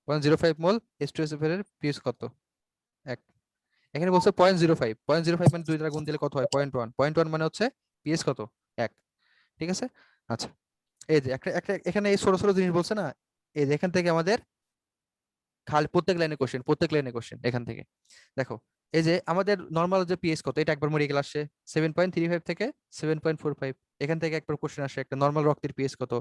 A: 0.05 মোল H2SO4 এর পিএইচ কত? 1। এখানে বলছে 0.05, 0.05 মানে 2 দ্বারা গুণ দিলে কত হয়? 0.1, 0.1 মানে হচ্ছে পিএইচ কত? 1। ঠিক আছে। আচ্ছা, এই যে একটা একটা এখানে এই ছোট ছোট জিনিস বলছে না, এই যে এখান থেকে আমাদের খালি প্রত্যেক লাইনে কোশ্চেন, প্রত্যেক লাইনে কোশ্চেন এখান থেকে। দেখো এই যে আমাদের নর্মাল যে পিএইচ কত, এটা একবার মডিকেল আসছে 7.35 থেকে 7.45, এখান থেকে একবার কোশ্চেন আসে একটা নর্মাল রক্তের পিএইচ কত।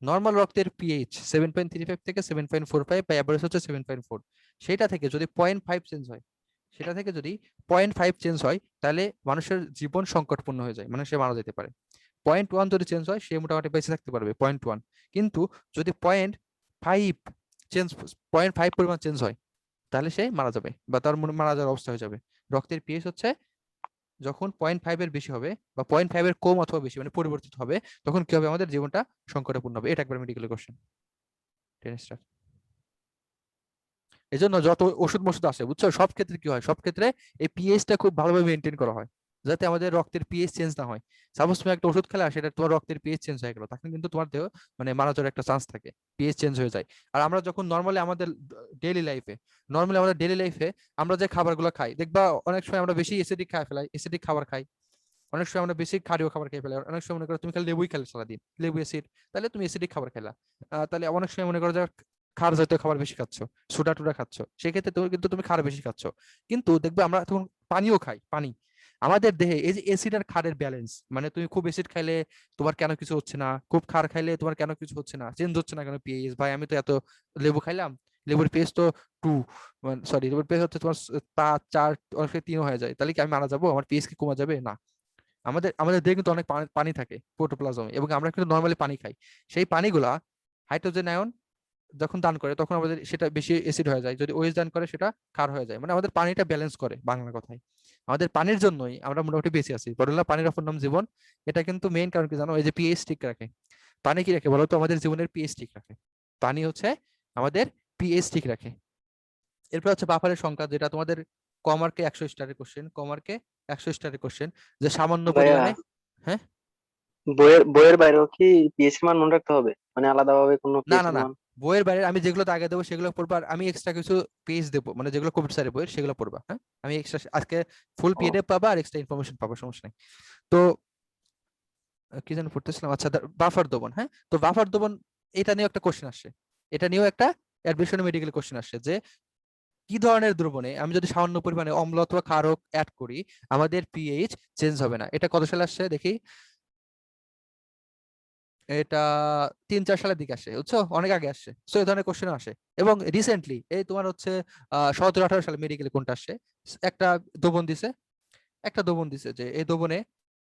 A: নর্মাল রক্তের পিএইচ 7.35 থেকে 7.45 বা এভারেজ হচ্ছে 7.4। সেটা থেকে যদি 0.5 চেঞ্জ হয়, সেটা থেকে যদি 0.5 চেঞ্জ হয়, তাহলে মানুষের জীবন সংকটপূর্ণ হয়ে যায়, মানে সে মারা যেতে পারে। 0.1 যদি চেঞ্জ হয়, সে মোটামুটি বেঁচে থাকতে পারবে 0.1। কিন্তু যদি 0.5 চেঞ্জ, 0.5 পরিমাণ চেঞ্জ হয়, তাহলে সে মারা যাবে, বা তার মারা যাওয়ার অবস্থা হয়ে যাবে। রক্তের পিএইচ হচ্ছে যখন 0.5 এর বেশি হবে বা 0.5 এর কম অথবা বেশি মানে পরিবর্তিত হবে, তখন কি হবে? আমাদের জীবনটা সংকটাপন্ন হবে। এটা একবার মেডিকেল কোশ্চেন। এই জন্য যত ওষুধ মষুধ আসে, বুঝছো, সব ক্ষেত্রে কি হয়, সব ক্ষেত্রে এই পিএইচটা খুব ভালোভাবে মেনটেন করা হয়, যাতে আমাদের রক্তের পিএইচ চেঞ্জ না হয়। সাপোজ তুমি একটা ওষুধ খেলা, সেটা তোমার রক্তের পিএইচ চেঞ্জ হয়ে গেল, তখন কিন্তু তোমার দেহ মানে মারা যাওয়ার একটা চান্স থাকে, পিএইচ চেঞ্জ হয়ে যায়। আর আমরা যখন নর্মালি আমাদের ডেইলি লাইফে আমরা যে খাবারগুলো খাই, দেখবা অনেক সময় আমরা বেশি এসিডিক খাই ফেলাই, এসিডিক খাবার খাই। অনেক সময় আমরা বেশি ক্ষারীয় খাবার খেয়ে ফেলাই। অনেক সময় মনে করো তুমি খালি লেবুই খেলে সারাদিন, লেবু অ্যাসিড, তাহলে তুমি অ্যাসিডিক খাবার খেলা। তাহলে অনেক সময় মনে করো যে ক্ষার জাতীয় খাবার বেশি খাচ্ছ, সোডা টোডা খাচ্ছ, সেক্ষেত্রে তুমি কিন্তু তুমি ক্ষার বেশি খাচ্ছ। কিন্তু দেখবে আমরা তখন পানিও খাই, পানি। আমাদের দেহে এই যে অ্যাসিড আর ক্ষারের ব্যালেন্স, মানে তুমি খুব অ্যাসিড খাইলে তোমার কেন কিছু হচ্ছে না, খুব ক্ষার খাইলে তোমার কেন কিছু হচ্ছে না, চেঞ্জ হচ্ছে না কেন পিএইচ? ভাই আমি তো এত লেবু খাইলাম, লেবুর পিএইচ তো 2, সরি লেবুর পিএইচ হচ্ছে তোমার 5, 4, অনেক 3 হয়ে যায়, তাহলে কি আমি মারা যাবো? আমার পিএইচ কি কমে যাবে? না। আমাদের আমাদের দেহে কিন্তু অনেক পানি পানি থাকে প্রোটোপ্লাজমে, এবং আমরা কিন্তু নর্মালি পানি খাই। সেই পানিগুলা হাইড্রোজেন আয়ন যখন দান করে, তখন আমাদের সেটা বেশি অ্যাসিড হয়ে যায়, যদি ওএইচ দান করে সেটা ক্ষার হয়ে যায়। মানে আমাদের পানিটা ব্যালেন্স করে, বাংলা কথায়। আমাদের পানির জন্যই আমরা মোটামুটি বেঁচে আছি। বললাম পানির অপর নাম জীবন। এটা কিন্তু মেইন কারণ কি জানো? এই যে পিএইচ ঠিক রাখে। পানি কি রাখে বলো তো? আমাদের জীবনের পিএইচ ঠিক রাখে। পানি হচ্ছে আমাদের পিএইচ ঠিক রাখে। এরপর হচ্ছে বাফারের সংখ্যা, যেটা তোমাদের কমার্কে 100 স্টারের কোশ্চেন, কমার্কে 100 স্টারের কোশ্চেন, যে সামান্য
B: ভাইয়া,
A: পরিমাণে। হ্যাঁ,
B: বইয়ের বাইরেও কি পিএইচ মান মনে রাখতে হবে, মানে আলাদাভাবে কোনো
A: না
B: পিএইচ
A: না না,
B: মান?
A: বইয়ের বাইরে আমি যেগুলো আগে দেবো সেগুলো পড়বা, আর আমি এক্সট্রা কিছু পেজ দেবো, মানে যেগুলো কবির স্যারের বইয়ের সেগুলো পড়বা। হ্যাঁ, আমি এক্সট্রা আজকে ফুল
B: ও,
A: পিডিএফ পাবা আর এক্সট্রা ইনফরমেশন পাবা, সমস্যা নেই। তো কি যেন পড়তেছিলাম, আচ্ছা বাফার দবন। হ্যাঁ, তো বাফার দবন এটা নিয়েও একটা কোশ্চেন আসছে, এটা নিয়েও একটা অ্যাডমিশন মেডিকেল কোশ্চেন আসছে, যে কি ধরনের দ্রবণে আমি যদি সামান্য পরিমাণে অম্ল অথবা ক্ষারক অ্যাড করি, আমাদের পিএইচ চেঞ্জ হবে না। এটা কত সালে আসছে দেখি? এটা 3-4 সালের দিকে আসে, বুঝছো, অনেক আগে আসছে। তো এই ধরনের কোশ্চেন আসে। এবং রিসেন্টলি এই তোমার হচ্ছে 17-18 সালে মেডিকেলে কোনটা আসছে, একটা দ্রবণ দিছে, একটা দ্রবণ দিছে, যে এই দ্রবণে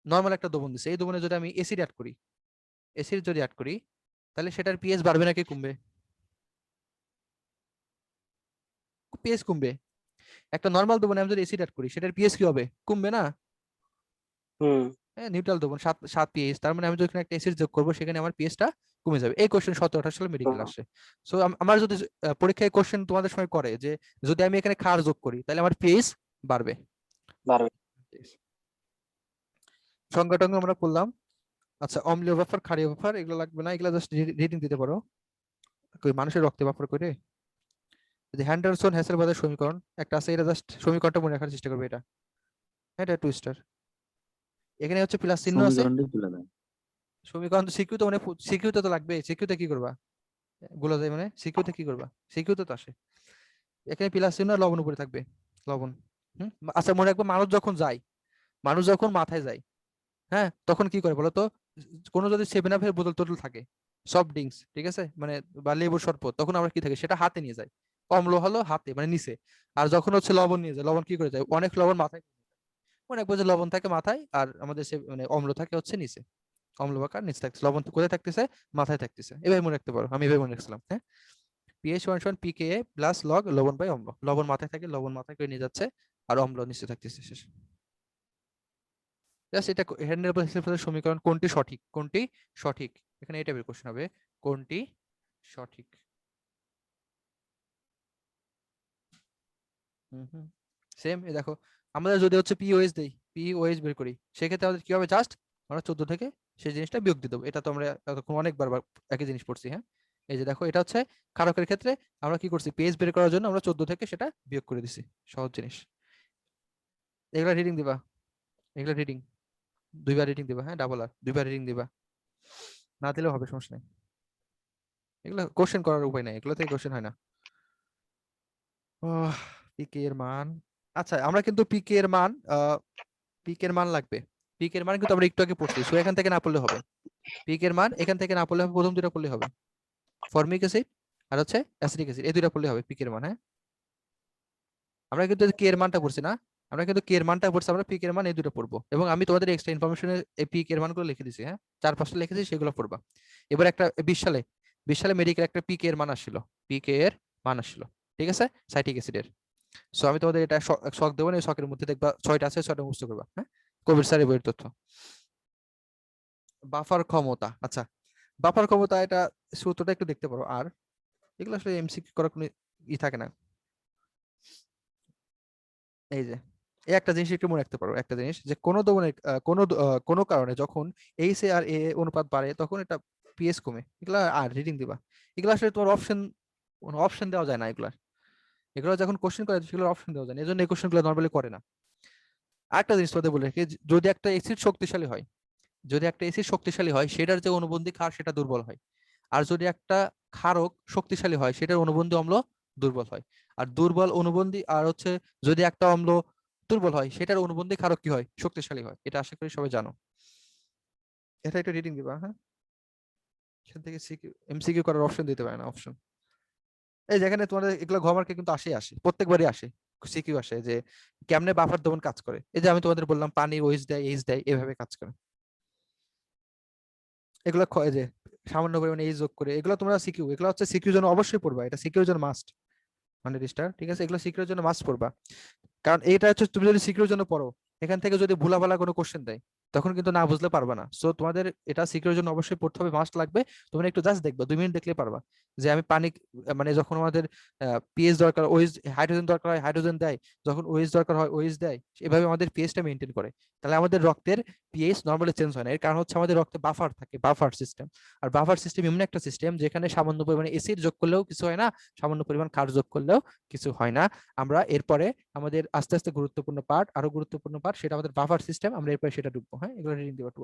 A: নর্মাল একটা দ্রবণ দিছে, এই দ্রবণে যদি আমি এসিড অ্যাড করি, এসিড যদি অ্যাড করি, তাহলে সেটার পিএইচ বাড়বে নাকি কমবে? পিএইচ কমবে। একটা নর্মাল দ্রবণে আমি যদি এসিড অ্যাড করি, সেটার পিএইচ কি হবে? কমবে না?
B: হুম।
A: হ্যাঁ, নিউট্রাল দ্রবণ 7 পিএইচ, তার মানে আমি যদি এখানে একটা এসিড যোগ করবো, সেখানে আমার পিএইচটা কমে যাবে। এই কোশ্চেন 17-18 সালে মেডিকেল
B: ও,
A: আসছে। সো আমার যদি পরীক্ষায় কোশ্চেন তোমাদের সময় করে যে যদি আমি এখানে ক্ষার যোগ করি, তাহলে আমার পিএইচ বাড়বে।
B: বাড়বে।
A: সংজ্ঞা টঙ্গা আমরা করলাম। আচ্ছা, অম্লীয় বাফার, ক্ষারীয় বাফার এগুলো লাগবে না, এগুলো জাস্ট রিডিং দিতে পারো। কই মানুষের রক্তে বাফার করে, যে হ্যান্ডারসন হ্যাসেলবাদের সমীকরণ একটা আছে, এটা জাস্ট সমীকরণটা মনে রাখার চেষ্টা করবে। এটা এটা টুইস্টার, এখানে হচ্ছে প্লাস চিহ্ন আছে।
C: সমীকরণটাই তুলে দেয়।
A: সমীকরণ তো সিকিউতে, মানে সিকিউতে তো লাগবে, সিকিউতে কি করবা? গুলো যায় মানে সিকিউতে কি করবা? সিকিউতে তো আসে। এখানে প্লাস চিহ্ন আর লবণ উপরে থাকবে, লবণ। আচ্ছা মনে রাখবো, মানুষ যখন মাথায় যায়, হ্যাঁ, তখন কি করে বলতো? কোনো যদি 7 আপের বোতল টোতল থাকে, সফট ড্রিঙ্কস, ঠিক আছে, মানে বা লেবুর শরবত, তখন আমরা কি থাকে সেটা হাতে নিয়ে যাই। অম্ল হলো হাতে মানে নিচে। আর যখন হচ্ছে লবণ নিয়ে যায়, লবণ কি করে যায়? অনেক লবণ মাথায়। মনে রাখবো যে লবণ থাকে মাথায়, আর আমাদের সে মানে অম্ল থাকে হচ্ছে নিচে। অম্ল বাকার নিচে থাকছে, লবণ কোথায় থাকতেছে? মাথায় থাকতেছে। এভাবে মনে রাখতে পারো, আমি এভাবে মনে রাখছিলাম, হ্যাঁ। পিএইচ সমান সমান পিকেএ প্লাস লগ লবণ বাই অম্ল। লবণ মাথায় থাকে, লবণ মাথায় করে নিয়ে যাচ্ছে, আর অম্ল নিচে থাকতেছে, শেষ। জাস্ট এটা হেন্ডেল সমীকরণ কোনটি সঠিক, কোনটি সঠিক, এখানে এই টাইপের কোশ্চেন হবে, কোনটি সঠিক। সেম এই দেখো, আমরা যদি হচ্ছে পিওএস দেই, পিওএস বের করি, সেক্ষেত্রে আমাদের কি হবে? জাস্ট আমরা 14 থেকে সেই জিনিসটা বিয়োগ দিয়ে দেবো। এটা তো আমরা এতক্ষণ অনেকবার একই জিনিস পড়ছি, হ্যাঁ। এই যে দেখো, এটা হচ্ছে কারকের ক্ষেত্রে আমরা কি করছি? পেজ বের করার জন্য আমরা 14 থেকে সেটা বিয়োগ করে দিছি, সহজ জিনিস। এগুলা রিডিং দিবা, এগুলা রিডিং 2বার রিডিং দিবা, হ্যাঁ, ডাবল আর 2বার রিডিং দিবা, না দিলেও হবে, সমস্যা নেই। এগুলো কোশ্চেন করার উপায় নাই, এগুলো থেকে কোশ্চেন হয় না। পিকে এর মান, আচ্ছা আমরা কিন্তু পিকে এর মান পিকের মান লাগবে। পিকের মান কিন্তু আমরা একটু আগে পড়ছি, সো এখান থেকে না পড়লে হবে। পিকের মান এখান থেকে না পড়লে হবে, প্রথম দুটো পড়লে হবে, ফর্মিক অ্যাসিড আর হচ্ছে অ্যাসিটিক অ্যাসিড, এই দুটো পড়লে হবে পিকের মান, হ্যাঁ। আমরা কিন্তু কে এর মানটা পড়ছি না, আমরা কিন্তু কে এর মানটা পড়ছি, আমরা পিক এর মান এই দুটো পড়বো, এবং আমি তোমাদের এক্সট্রা ইনফরমেশনে এই পিক এর মানগুলো লিখে দিছি, হ্যাঁ, 4-5টা লিখেছি, সেগুলো পড়বা। এবার একটা 20 সালে মেডিকেল একটা পিক এর মান আসছিল, পিক এর মান আসছিল, ঠিক আছে, সাইটিক অ্যাসিডের। সো আমি তোমাদের এটা শখ দেবো না, এই শখের মধ্যে দেখবা 6টা আছে, 6টা মুখস্থ করবা, হ্যাঁ, কবির স্যারের বইয়ের তথ্য। বাফার ক্ষমতা, আচ্ছা বাফার ক্ষমতা, এটা সূত্রটা একটু দেখতে পারো। আর এগুলো আসলে এমসিকিউ করার কোনো থাকে না। এই যে এই একটা জিনিস একটু মনে রাখতে পারো, একটা জিনিস যে কোনো দমনের কোনো কারণে যখন এইচ এ আর এ অনুপাত বাড়ে, তখন এটা পিএস কমে, এগুলা আর রিডিং দিবা। এগুলো আসলে তোমার অপশন দেওয়া যায় না, এগুলো যখন কোশ্চেন করে সেগুলো অপশন দেওয়া যায় না, এই জন্য এই কোশ্চেন গুলো নর্মালি করে না। আরেকটা জিনিস তোমাদের বলে রাখি, যদি একটা অ্যাসিড শক্তিশালী হয়, সেটার যে অনুবন্ধী ক্ষার সেটা দুর্বল হয়। আর যদি একটা ক্ষারক শক্তিশালী হয়, সেটার অনুবন্ধী অম্ল দুর্বল হয়। আর দুর্বল অনুবন্ধী আর হচ্ছে যদি একটা অম্ল দুর্বল হয়, সেটার অনুবন্ধী ক্ষারক কি হয়? শক্তিশালী হয়। এটা আশা করি সবাই জানো। এটা একটু রিডিং দিবা, হ্যাঁ, এখান থেকে এমসিকিউ করার অপশন দিতে পারে না, অপশন। এই যেখানে তোমাদের এগুলো ঘমার্কে কিন্তু আসে প্রত্যেকবারই আসে, সিকিউ আসে যে কেমনে বাফার দমন কাজ করে। এই যে আমি তোমাদের বললাম পানি ওএইচ দেয়, এইচ দেয়, এভাবে কাজ করে। এগুলো এই যে সামান্য পরিমাণে এইচ যোগ করে, এগুলো তোমরা সিকিউ, এগুলো হচ্ছে সিকিউর জন্য অবশ্যই পড়বা, এটা সিকিউর জন্য মাস্ট, 100 স্টার, ঠিক আছে, এগুলো সিকিউর জন্য মাস্ট পড়বা। কারণ এটা হচ্ছে তুমি যদি সিকিউর জন্য পড়ো, এখান থেকে যদি ভুলাভালা কোনো কোশ্চেন দেয়, তখন কিন্তু না বুঝলে পারবা না। সো তোমাদের এটা সিকিউর জন্য অবশ্যই পড়তে হবে, মাস্ট লাগবে। তোমরা একটু জাস্ট দেখবা, 2 মিনিট দেখলে পারবা যে আমি পানি মানে যখন আমাদের পিএইচ দরকার, ওএইচ হাইড্রোজেন দরকার হয় হাইড্রোজেন দেয়, যখন ওএইচ দরকার হয় ওএইচ দেয়, এভাবে আমাদের পিএইচটা মেনটেন করে। তাহলে আমাদের রক্তের পিএইচ নরমালি চেঞ্জ হয় না, এর কারণ হচ্ছে আমাদের রক্তে বাফার থাকে, বাফার সিস্টেম। আর বাফার সিস্টেম এমন একটা সিস্টেম যেখানে সামান্য পরিমাণে অ্যাসিড যোগ করলেও কিছু হয় না, সামান্য পরিমাণ ক্ষার যোগ করলেও কিছু হয় না। আমরা এরপরে আমাদের আস্তে আস্তে গুরুত্বপূর্ণ পার্ট, আরো গুরুত্বপূর্ণ পার্ট, সেটা আমাদের বাফার সিস্টেম, আমরা এরপরে সেটা ঢুকবো, হ্যাঁ। এগুলো রিডিং দিবা, টু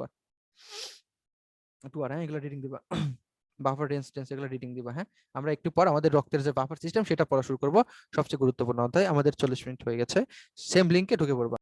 A: আর হ্যাঁ, এগুলো রিডিং দিবা। বাফার রেজিস্ট্যান্স, এগুলো রিডিং দিবা, হ্যাঁ। আমরা একটু পর আমাদের রক্তের যে বাফার সিস্টেম সেটা পড়া শুরু করবো, সবচেয়ে গুরুত্বপূর্ণ অধ্যায়। আমাদের 40 মিনিট হয়ে গেছে, সেম লিংকে ঢুকে পড়বা।